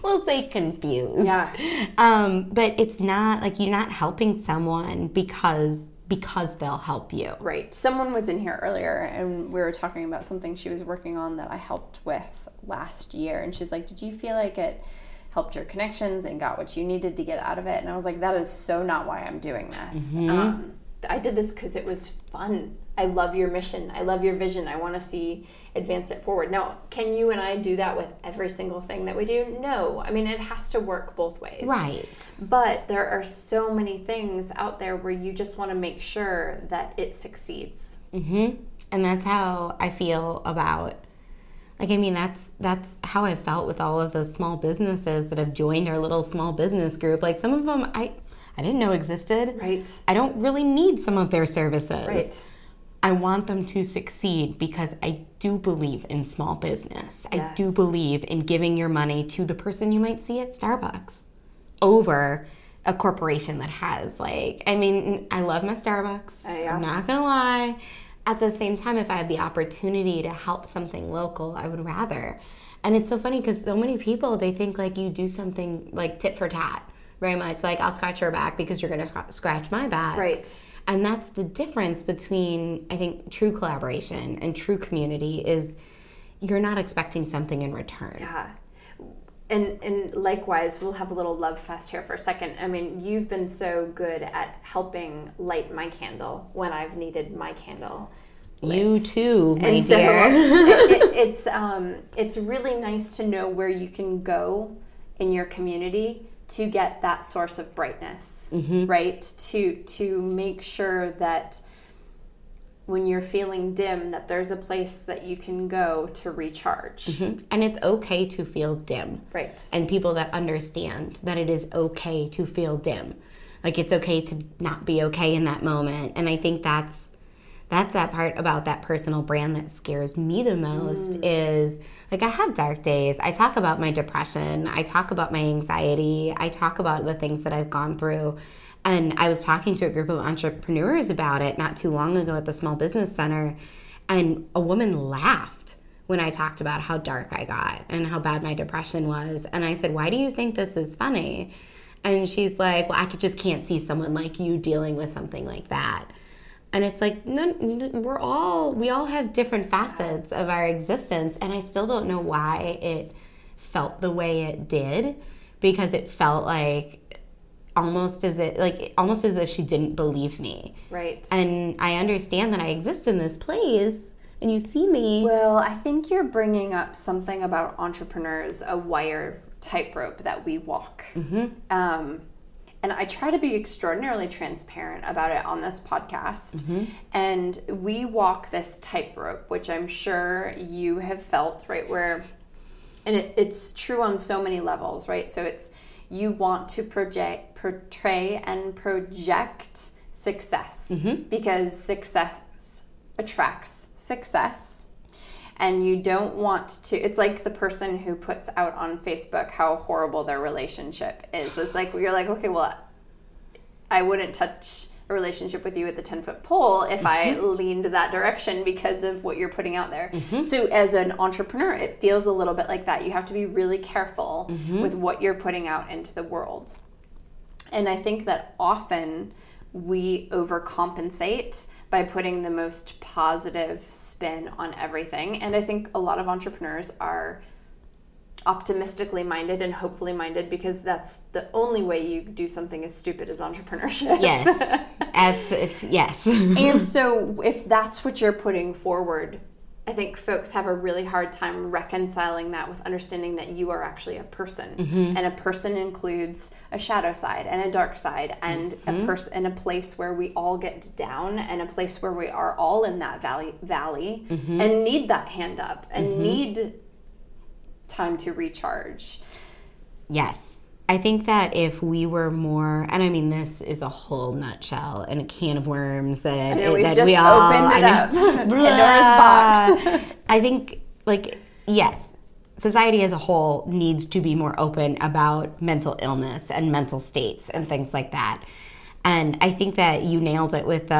We'll say confused. Yeah. But it's not like you're not helping someone because they'll help you. Right. Someone was in here earlier and we were talking about something she was working on that I helped with last year. And she's like, did you feel like it helped your connections and got what you needed to get out of it? And I was like, that is so not why I'm doing this. I did this because it was fun. I love your mission. I love your vision. I want to see advance it forward. Now, can you and I do that with every single thing that we do? No. I mean, it has to work both ways. Right. But there are so many things out there where you just want to make sure that it succeeds. And that's how I feel about, like, I mean, that's how I felt with all of the small businesses that have joined our little small business group. Like, some of them I didn't know existed. Right. I don't really need some of their services. Right. I want them to succeed because I do believe in small business. Yes. I do believe in giving your money to the person you might see at Starbucks over a corporation that has, like, I mean, I love my Starbucks. I'm not going to lie. At the same time, if I had the opportunity to help something local, I would rather. And it's so funny because so many people, they think like you do something like tit for tat. Very much like, I'll scratch your back because you're going to scratch my back. Right. And that's the difference between, I think, true collaboration and true community is you're not expecting something in return. Yeah. And likewise, we'll have a little love fest here for a second. I mean, you've been so good at helping light my candle when I've needed my candle lit. You too, my and dear. So it's really nice to know where you can go in your community to get that source of brightness, right? To make sure that when you're feeling dim, that there's a place that you can go to recharge. And it's okay to feel dim. Right. And people that understand that it is okay to feel dim. Like, it's okay to not be okay in that moment. And I think that's that part about that personal brand that scares me the most is, like, I have dark days. I talk about my depression. I talk about my anxiety. I talk about the things that I've gone through. And I was talking to a group of entrepreneurs about it not too long ago at the Small Business Center. And a woman laughed when I talked about how dark I got and how bad my depression was. And I said, why do you think this is funny? And she's like, well, I just can't see someone like you dealing with something like that. And it's like, no, we all have different facets of our existence. And I still don't know why it felt the way it did, because it felt like almost as if she didn't believe me. Right. And I understand that I exist in this place and you see me. Well, I think you're bringing up something about entrepreneurs, a wire tightrope that we walk. And I try to be extraordinarily transparent about it on this podcast. And we walk this tightrope, which I'm sure you have felt, right? Where, and it's true on so many levels, right? So it's, you want to portray and project success because success attracts success. And you don't want to, it's like the person who puts out on Facebook how horrible their relationship is. It's like, you're like, okay, well, I wouldn't touch a relationship with you with the 10-foot pole if I leaned that direction because of what you're putting out there. So as an entrepreneur, it feels a little bit like that. You have to be really careful with what you're putting out into the world. And I think that often we overcompensate by putting the most positive spin on everything. And I think a lot of entrepreneurs are optimistically minded and hopefully minded because that's the only way you do something as stupid as entrepreneurship. Yes. Yes. And so if that's what you're putting forward, I think folks have a really hard time reconciling that with understanding that you are actually a person. And a person includes a shadow side and a dark side and a person in a place where we all get down and a place where we are all in that valley and need that hand up and need time to recharge. Yes. I think that if we were more, and I mean, this is a whole nutshell and a can of worms that, I know, we've that just we all opened it up. Pandora's box. I think, like, yes, society as a whole needs to be more open about mental illness and mental states and things like that. And I think that you nailed it with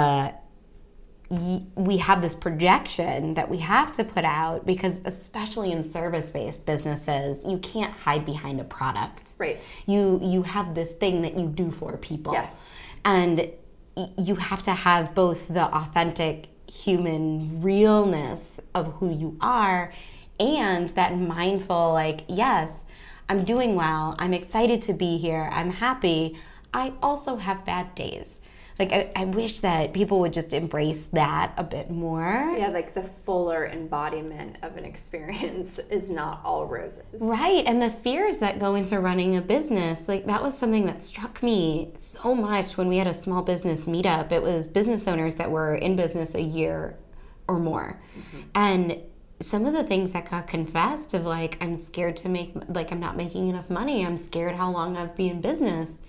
we have this projection that we have to put out because especially in service-based businesses, you can't hide behind a product. Right. You have this thing that you do for people. Yes. And you have to have both the authentic human realness of who you are and that mindful, like, yes, I'm doing well, I'm excited to be here, I'm happy. I also have bad days. Like, I wish that people would just embrace that a bit more. Yeah, like the fuller embodiment of an experience is not all roses. Right, and the fears that go into running a business, like that was something that struck me so much when we had a small business meetup. It was business owners that were in business a year or more. And some of the things that got confessed of like, I'm scared to make, like I'm not making enough money, I'm scared how long I've been in business.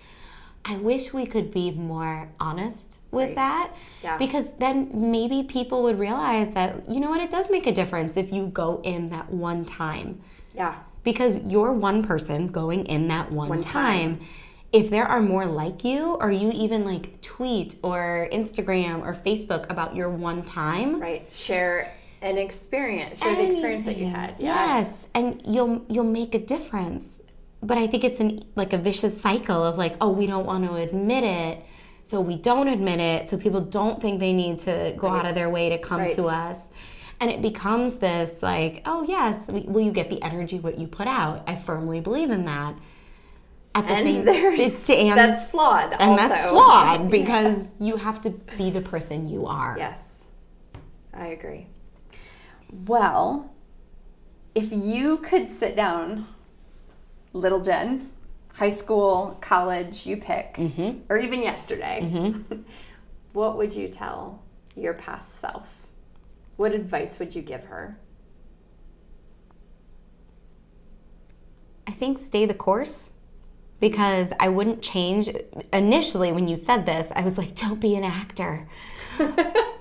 I wish we could be more honest with that because then maybe people would realize that, you know what, it does make a difference if you go in that one time. Yeah. Because you're one person going in that one time. If there are more like you or you even like tweet or Instagram or Facebook about your one time. Right. Share an experience. Share the experience that you had. Yes. And you'll make a difference. But I think it's like a vicious cycle of like, oh, we don't want to admit it, so we don't admit it, so people don't think they need to go out of their way to come to us. And it becomes this like, oh, yes, will you get the energy what you put out? I firmly believe in that. At the same time, that's flawed also. And that's flawed because you have to be the person you are. Yes, I agree. Well, if you could sit down, little Jen, high school, college, you pick, or even yesterday, what would you tell your past self? What advice would you give her? I think stay the course because I wouldn't change. Initially, when you said this, I was like, don't be an actor.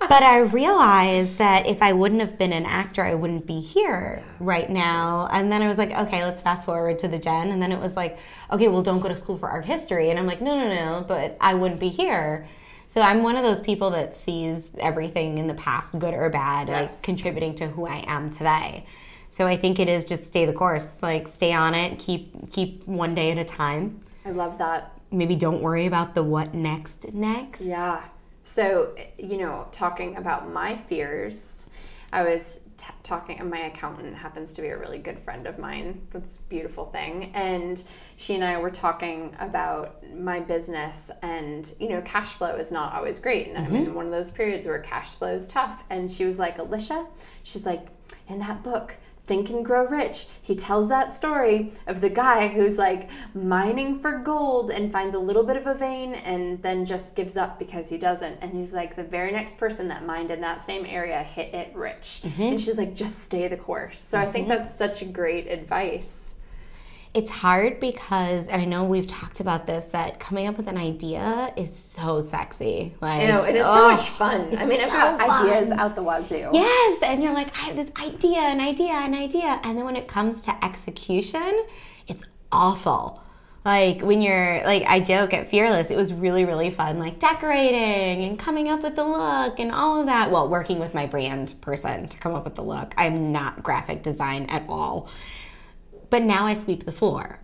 But I realized that if I wouldn't have been an actor, I wouldn't be here right now. And then I was like, okay, let's fast forward to the Jen. And then it was like, okay, well, don't go to school for art history. And I'm like, no, but I wouldn't be here. So I'm one of those people that sees everything in the past, good or bad, like contributing to who I am today. So I think it is just stay the course, like stay on it, keep one day at a time. I love that. Maybe don't worry about the what next. Yeah. So, talking about my fears, I was talking, my accountant happens to be a really good friend of mine. That's a beautiful thing. And she and I were talking about my business and, cash flow is not always great. And I'm in one of those periods where cash flow is tough. And she was like, Alisha, she's like, in that book, Think and Grow Rich, he tells that story of the guy who's like mining for gold and finds a little bit of a vein and then just gives up because he doesn't. And he's like, the very next person that mined in that same area hit it rich. And she's like, just stay the course. So I think that's such great advice. It's hard because, and I know we've talked about this, that coming up with an idea is so sexy. Like, I know, and it's so much fun. I mean, I've got ideas out the wazoo. Yes, and you're like, I have this idea, an idea. And then when it comes to execution, it's awful. Like when you're, like I joke at Fearless, it was really, really fun, like decorating and coming up with the look and all of that. Well, working with my brand person to come up with the look. I'm not graphic design at all. But now I sweep the floor.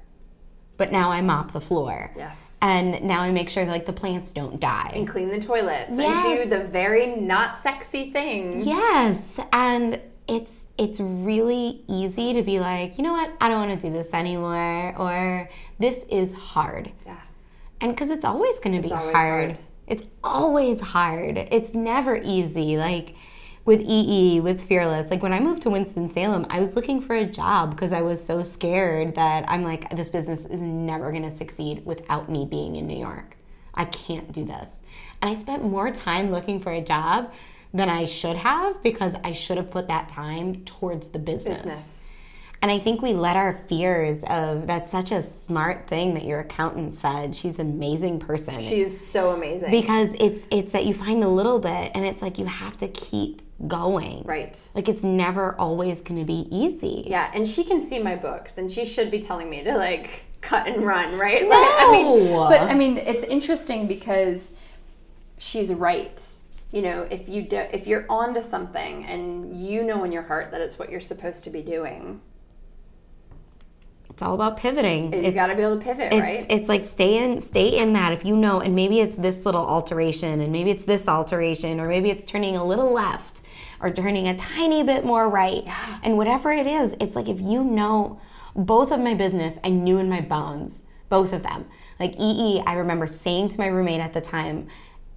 But now I mop the floor. Yes. And now I make sure like the plants don't die. And clean the toilets. Yes. And do the very not sexy things. Yes. And it's really easy to be like, you know what? I don't want to do this anymore. Or this is hard. Yeah. And because it's always going to be hard. It's always hard. It's never easy. Like with EE, with Fearless, like when I moved to Winston-Salem, I was looking for a job because I was so scared that I'm like, this business is never going to succeed without me being in New York. I can't do this. And I spent more time looking for a job than I should have because I should have put that time towards the business. And I think we let our fears of, that's such a smart thing that your accountant said. She's an amazing person. She's so amazing. Because it's that you find a little bit and it's like you have to keep going. Right. Like it's never always going to be easy. Yeah, and she can see my books and she should be telling me to like cut and run, right? No. Like, I mean, it's interesting because she's right. You know, if you're onto something and you know in your heart that it's what you're supposed to be doing, it's all about pivoting. You got to be able to pivot, right? It's like stay in that if you know, and maybe it's this little alteration, and maybe it's this alteration, or maybe it's turning a little left, or turning a tiny bit more right, and whatever it is, it's like if you know, both of my business, I knew in my bones, both of them. Like EE, I remember saying to my roommate at the time,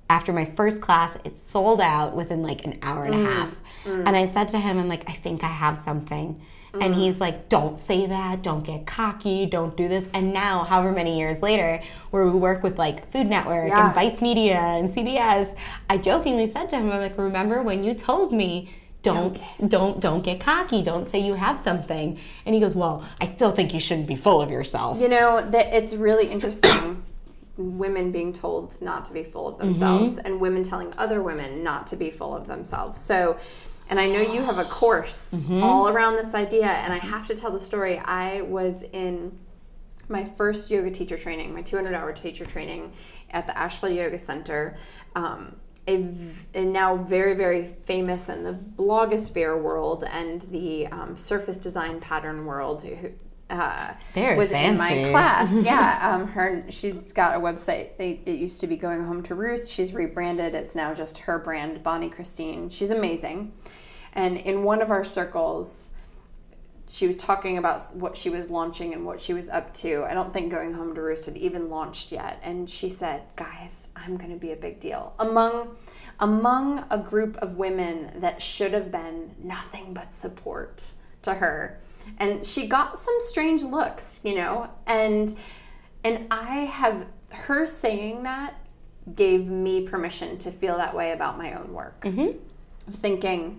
after my first class, it sold out within like an hour and a half, and I said to him, I'm like, I think I have something. And he's like, don't say that, don't get cocky, don't do this. And now, however many years later, where we work with like Food Network and Vice Media and CBS, I jokingly said to him, I'm like, remember when you told me, don't get cocky, don't say you have something. And he goes, well, I still think you shouldn't be full of yourself. You know, that it's really interesting. Women being told not to be full of themselves and women telling other women not to be full of themselves. So, and I know you have a course all around this idea, and I have to tell the story. I was in my first yoga teacher training, my 200-hour teacher training at the Asheville Yoga Center, a now very, very famous in the blogosphere world and the surface design pattern world, who was fancy. in my class. She's got a website. It used to be Going Home to Roost. She's rebranded. It's now just her brand, Bonnie Christine. She's amazing. And in one of our circles, she was talking about what she was launching and what she was up to. I don't think Going Home to Roost had even launched yet. And she said, guys, I'm going to be a big deal. Among a group of women that should have been nothing but support to her. And she got some strange looks, you know, and her saying that gave me permission to feel that way about my own work. Thinking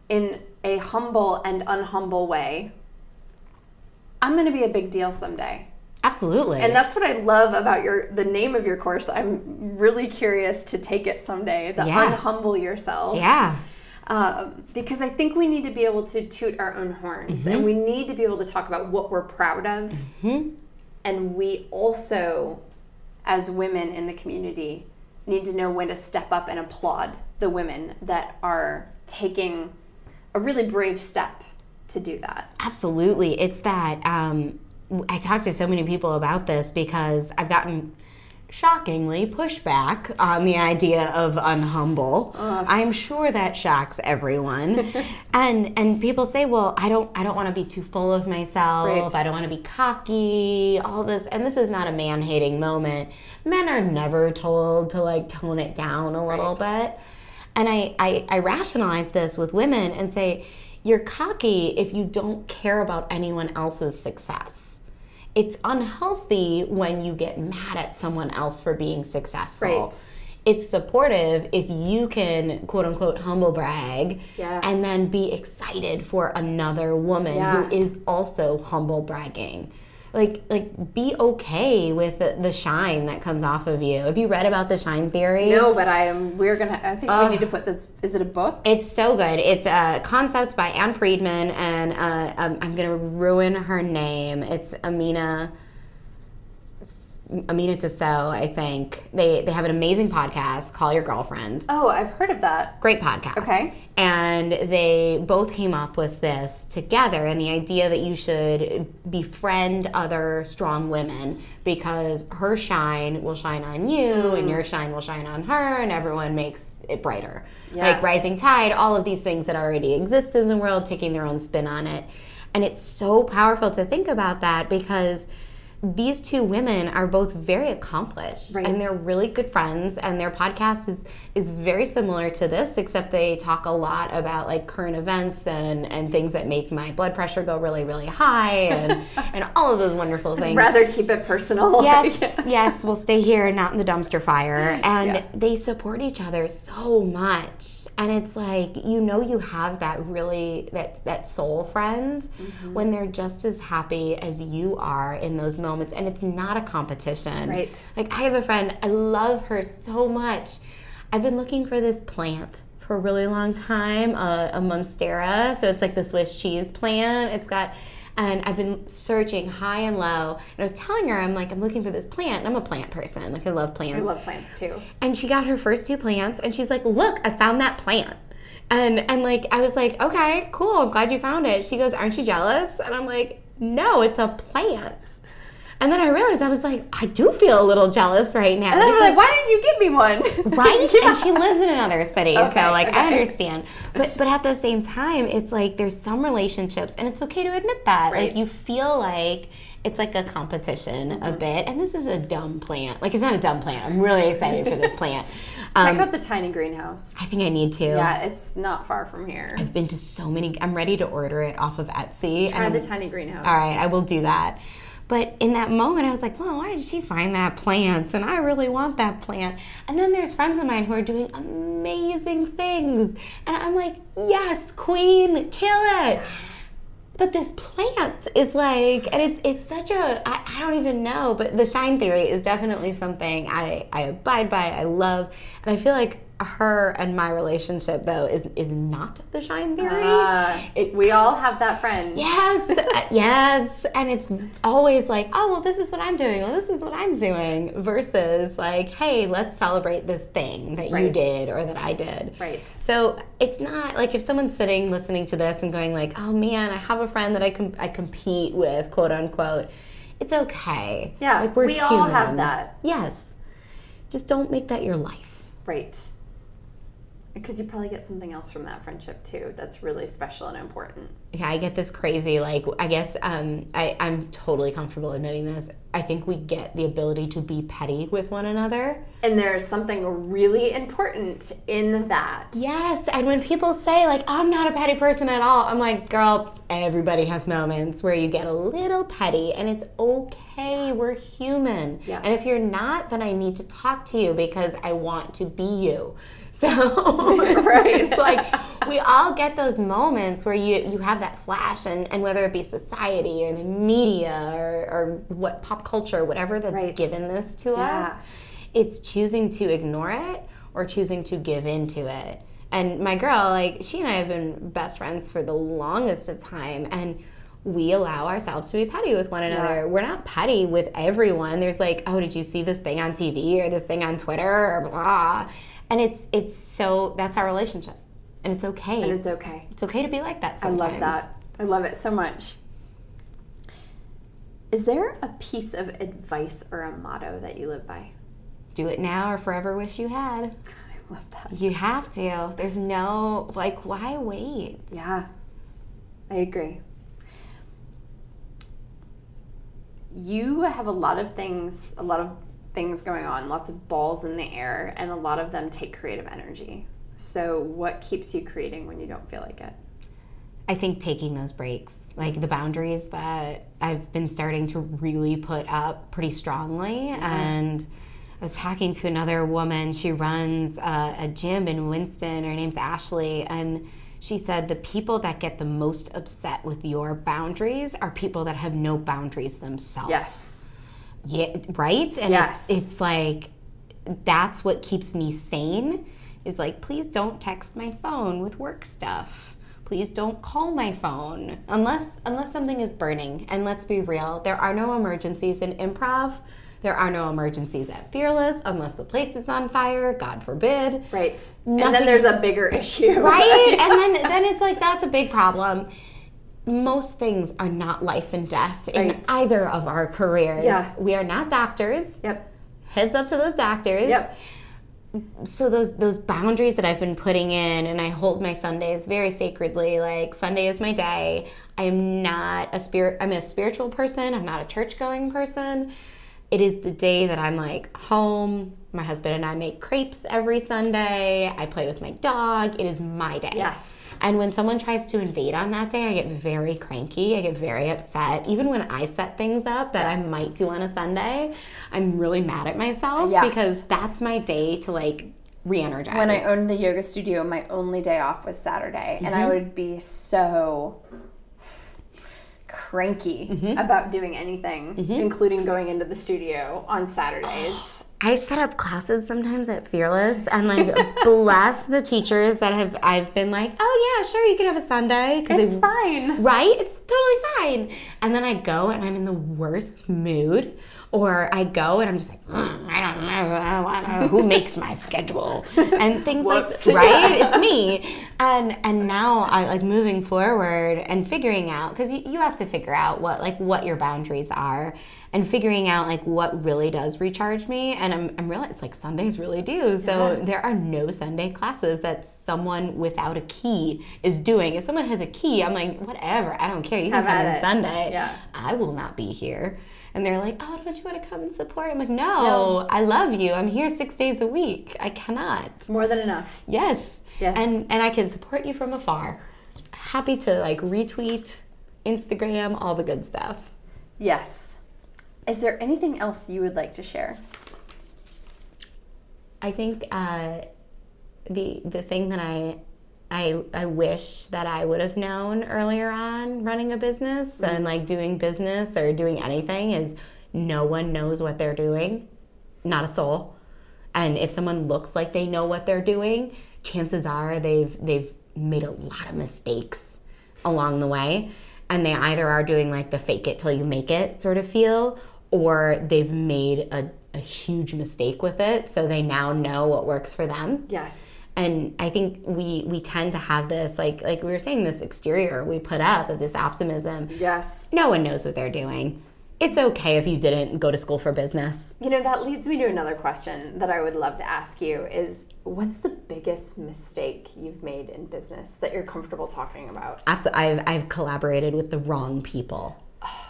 in a humble and unhumble way, I'm going to be a big deal someday. Absolutely. And that's what I love about the name of your course. I'm really curious to take it someday, Unhumble Yourself. Yeah. Because I think we need to be able to toot our own horns and we need to be able to talk about what we're proud of. And we also, as women in the community, need to know when to step up and applaud the women that are taking a really brave step to do that. Absolutely. It's that I talk to so many people about this because I've gotten shockingly pushback on the idea of unhumble. I'm sure that shocks everyone. and people say, well, I don't want to be too full of myself. Right. I don't want to be cocky, all this. And this is not a man-hating moment. Men are never told to like tone it down a little bit. And I rationalize this with women and say, you're cocky if you don't care about anyone else's success. It's unhealthy when you get mad at someone else for being successful. Right. It's supportive if you can, quote unquote, humble brag, yes, and then be excited for another woman who is also humble bragging. Like be okay with the shine that comes off of you. Have you read about the shine theory? No, but I think we need to put this, is it a book? It's so good. It's a concept by Anne Friedman, and I'm going to ruin her name. It's Amina Tissot, I think. They have an amazing podcast, Call Your Girlfriend. Oh, I've heard of that. Great podcast. Okay. And they both came up with this together, and the idea that you should befriend other strong women because her shine will shine on you and your shine will shine on her, and everyone makes it brighter. Yes. Like rising tide, all of these things that already exist in the world, taking their own spin on it. And it's so powerful to think about that because these two women are both very accomplished, right, and they're really good friends, and their podcast is very similar to this, except they talk a lot about like current events and things that make my blood pressure go really, really high and all of those wonderful things. I'd rather keep it personal. Yes, we'll stay here, not in the dumpster fire. And they support each other so much. And it's like, you have that really, that soul friend when they're just as happy as you are in those moments. And it's not a competition. Right. Like, I have a friend, I love her so much. I've been looking for this plant for a really long time, a monstera. So it's like the Swiss cheese plant. And I've been searching high and low. And I was telling her, I'm looking for this plant. And I'm a plant person. Like, I love plants. I love plants too. And she got her first 2 plants, and she's like, look, I found that plant. And like, I was like, okay, cool. I'm glad you found it. She goes, aren't you jealous? And I'm like, no, it's a plant. And then I realized, I was like, I do feel a little jealous right now. And then I'm like, why didn't you give me one? Right? And she lives in another city, so I understand. But at the same time, it's like there's some relationships, and it's okay to admit that. Right. Like, you feel like it's like a competition a bit. And this is a dumb plant. Like, it's not a dumb plant. I'm really excited for this plant. Check out the tiny greenhouse. I think I need to. Yeah, it's not far from here. I've been to so many. I'm ready to order it off of Etsy. Try the tiny greenhouse. All right, I will do that. But in that moment, I was like, well, why did she find that plant? And I really want that plant. And then there's friends of mine who are doing amazing things. And I'm like, yes, queen, kill it. But this plant is like, and it's such a, I don't even know, but the shine theory is definitely something I abide by, I love. And I feel like her and my relationship, though, is not the shine theory. We all have that friend. Yes, yes. And it's always like, oh, well, this is what I'm doing. Well, this is what I'm doing. Versus like, hey, let's celebrate this thing that you did or that I did. Right. So it's not like if someone's sitting listening to this and going like, oh, man, I have a friend that I compete with, quote unquote. It's okay. Yeah, like, we're we human. all have that. Yes. Just don't make that your life. Right. Because you probably get something else from that friendship too that's really special and important. Yeah, I get this crazy, like, I guess I'm totally comfortable admitting this. I think we get the ability to be petty with one another. And there's something really important in that. Yes, and when people say, like, I'm not a petty person at all, I'm like, girl, everybody has moments where you get a little petty, and it's okay, we're human. Yes. And if you're not, then I need to talk to you because I want to be you. So it's like we all get those moments where you have that flash, and whether it be society or the media or what pop culture, whatever that's given this to us, it's choosing to ignore it or choosing to give into it. And my girl, like, she and I have been best friends for the longest of time, and we allow ourselves to be petty with one another. Yeah. We're not petty with everyone. There's like, oh, did you see this thing on TV or this thing on Twitter or blah. And it's so, that's our relationship. And it's okay. And it's okay. It's okay to be like that sometimes. I love that. I love it so much. Is there a piece of advice or a motto that you live by? Do it now or forever wish you had. I love that. You have to. There's no, like, why wait? Yeah, I agree. You have a lot of things going on, lots of balls in the air, and a lot of them take creative energy. So what keeps you creating when you don't feel like it? I think taking those breaks, like the boundaries that I've been starting to really put up pretty strongly. And I was talking to another woman. She runs a gym in Winston. Her name's Ashley. And she said the people that get the most upset with your boundaries are people that have no boundaries themselves. Yes. Yeah, right? And it's like, that's what keeps me sane, is like, please don't text my phone with work stuff. Please don't call my phone unless something is burning. And let's be real, there are no emergencies in improv. There are no emergencies at Fearless unless the place is on fire, God forbid. Right. And then there's a bigger issue. Right? And then it's like, that's a big problem. Most things are not life and death in either of our careers. Yeah. We are not doctors. Yep. Heads up to those doctors. Yep. So those boundaries that I've been putting in, and I hold my Sundays very sacredly. Like, Sunday is my day. I'm a spiritual person. I'm not a church-going person. It is the day that I'm like home. My husband and I make crepes every Sunday. I play with my dog. It is my day. Yes. And when someone tries to invade on that day, I get very cranky. I get very upset. Even when I set things up that I might do on a Sunday, I'm really mad at myself because that's my day to like re-energize. When I owned the yoga studio, my only day off was Saturday. And I would be so cranky about doing anything, including going into the studio on Saturdays. I set up classes sometimes at Fearless and like bless the teachers that I've been like, oh yeah, sure, you can have a Sunday. It's fine. Right? It's totally fine. And then I go and I'm in the worst mood. Or I go and I'm just like, I don't know who makes my schedule and things like that, right? It's me. And now I like moving forward and figuring out, because you have to figure out what your boundaries are, and figuring out like what really does recharge me. And I'm realizing like Sundays really do. So there are no Sunday classes that someone without a key is doing. If someone has a key, I'm like, whatever, I don't care. You can come on Sunday. Yeah. I will not be here. And they're like, oh, don't you want to come and support? I'm like, no, I love you. I'm here 6 days a week. I cannot. It's more than enough. Yes. And I can support you from afar. Happy to like retweet, Instagram, all the good stuff. Yes. Is there anything else you would like to share? I think the thing that I wish that I would have known earlier on running a business and like doing business or doing anything is no one knows what they're doing, not a soul. And if someone looks like they know what they're doing, chances are they've made a lot of mistakes along the way. And they either are doing like the fake it till you make it sort of feel, or they've made a huge mistake with it. So they now know what works for them. Yes. And I think we tend to have this, like we were saying, this exterior we put up of this optimism. Yes. No one knows what they're doing. It's okay if you didn't go to school for business. You know, that leads me to another question that I would love to ask you is, what's the biggest mistake you've made in business that you're comfortable talking about? Absolutely. I've collaborated with the wrong people.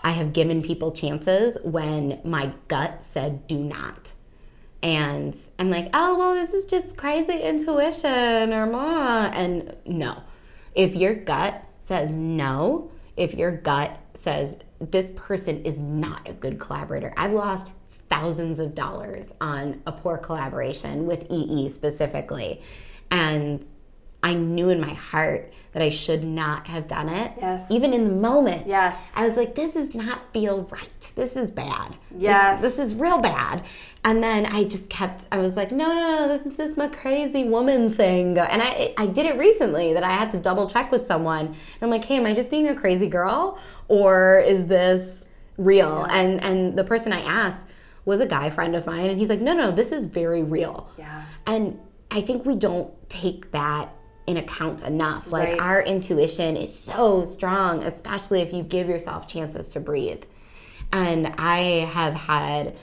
I have given people chances when my gut said do not. And I'm like, oh, well, this is just crazy intuition or blah. And no. If your gut says no, if your gut says this person is not a good collaborator. I've lost thousands of dollars on a poor collaboration with EE specifically. And I knew in my heart that I should not have done it. Yes. Even in the moment. Yes. I was like, this does not feel right. This is bad. Yes. This is real bad. And then I was like, no, this is just my crazy woman thing. And I did it recently that I had to double check with someone. And I'm like, hey, am I just being a crazy girl? Or is this real? Yeah. And the person I asked was a guy friend of mine. And he's like, no, this is very real. Yeah. And I think we don't take that in account enough. Like Right. Our intuition is so strong, especially if you give yourself chances to breathe. And I have had,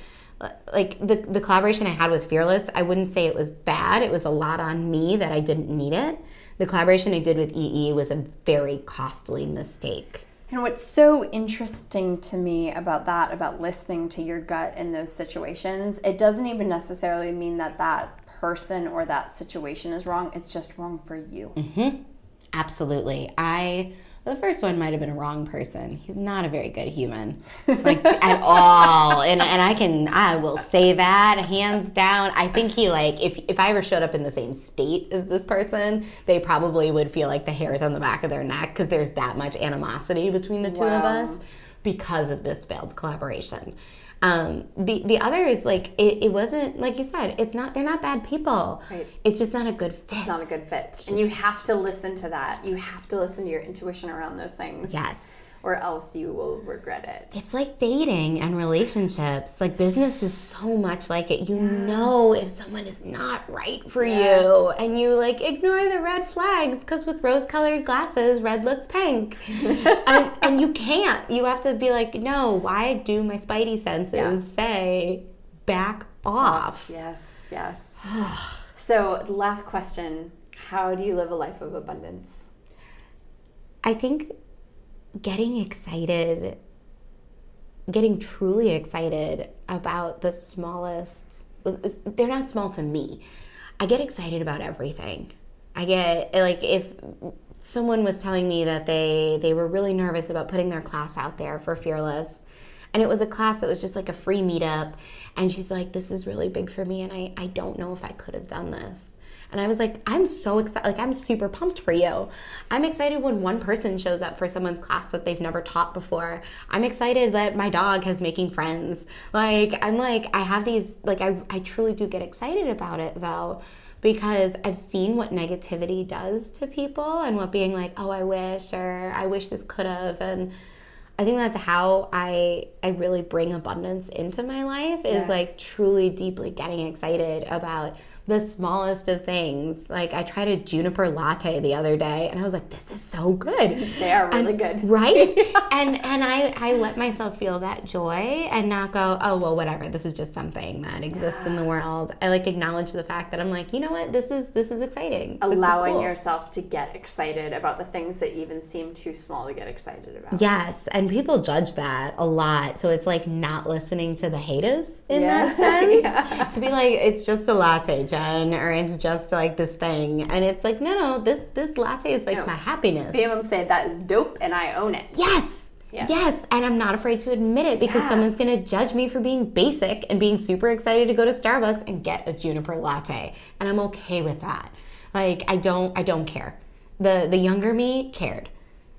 like the collaboration I had with Fearless, I wouldn't say it was bad. It was a lot on me that I didn't need it. The collaboration I did with EE was a very costly mistake. And what's so interesting to me about that, about listening to your gut in those situations, it doesn't even necessarily mean that that person or that situation is wrong. It's just wrong for you. Mm-hmm. Absolutely. I The first one might have been a wrong person. He's not a very good human, like at all. And I will say that hands down. I think he if I ever showed up in the same state as this person, they probably would feel like the hairs on the back of their neck because there's that much animosity between the two of us because of this failed collaboration. The other is it wasn't, like you said, they're not bad people. Right. It's just not a good fit. It's not a good fit. And you have to listen to that. You have to listen to your intuition around those things. Yes. Or else you will regret it. It's like dating and relationships. Like business is so much like it. You know if someone is not right for you. And you ignore the red flags because with rose-colored glasses, red looks pink. and you can't. You have to be like, no, why do my spidey senses say back off? Yes, yes. So last question, how do you live a life of abundance? I think getting truly excited about the smallest, they're not small to me. I get excited about everything. I get, if someone was telling me that they were really nervous about putting their class out there for Fearless, and it was a class that was just like a free meetup, and she's like, this is really big for me, and I don't know if I could have done this. And I was like, I'm so excited. I'm super pumped for you. I'm excited when one person shows up for someone's class that they've never taught before. I'm excited that my dog is making friends. I have these, I truly do get excited about it though, because I've seen what negativity does to people and what being like, oh, I wish this could have. And I think that's how I really bring abundance into my life is truly deeply getting excited about the smallest of things. I tried a juniper latte the other day and I was like, this is so good. They are really good. Right? and I let myself feel that joy and not go, oh, well, whatever. This is just something that exists in the world. I acknowledge the fact that I'm like, you know what? This is exciting. Allowing yourself to get excited about the things that even seem too small to get excited about. Yes. And people judge that a lot. So it's not listening to the haters in that sense. To be like, it's just a latte, Jen, or it's just this thing, and it's no, this latte is my happiness. Be able to say that is dope and I own it. Yes, and I'm not afraid to admit it because someone's gonna judge me for being basic and being super excited to go to Starbucks and get a juniper latte, and I'm okay with that. I don't care. The younger me cared.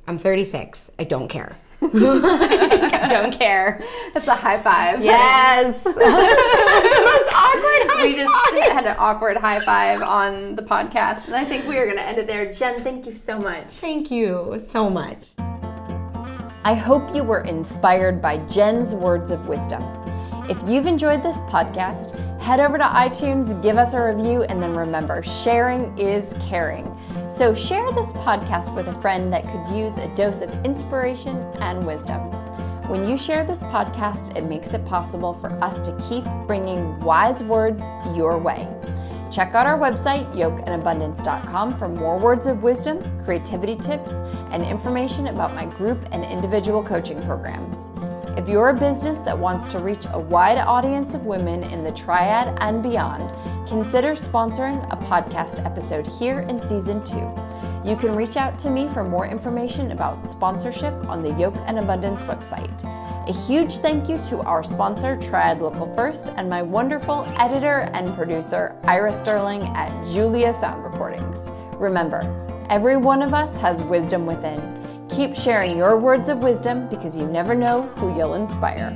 I'm 36. I don't care. I don't care. That's a high five. Yes. It was awkward high We just had an awkward high five on the podcast, and I think we are going to end it there. Jen, thank you so much. Thank you so much. I hope you were inspired by Jen's words of wisdom. If you've enjoyed this podcast, head over to iTunes, give us a review, and then remember, sharing is caring. So share this podcast with a friend that could use a dose of inspiration and wisdom. When you share this podcast, it makes it possible for us to keep bringing wise words your way. Check out our website, yokeandabundance.com, for more words of wisdom, creativity tips, and information about my group and individual coaching programs. If you're a business that wants to reach a wide audience of women in the triad and beyond, consider sponsoring a podcast episode here in Season 2. You can reach out to me for more information about sponsorship on the Yoke and Abundance website. A huge thank you to our sponsor, Triad Local First, and my wonderful editor and producer, Ira Sterling at Julia Sound Recordings. Remember, every one of us has wisdom within. Keep sharing your words of wisdom because you never know who you'll inspire.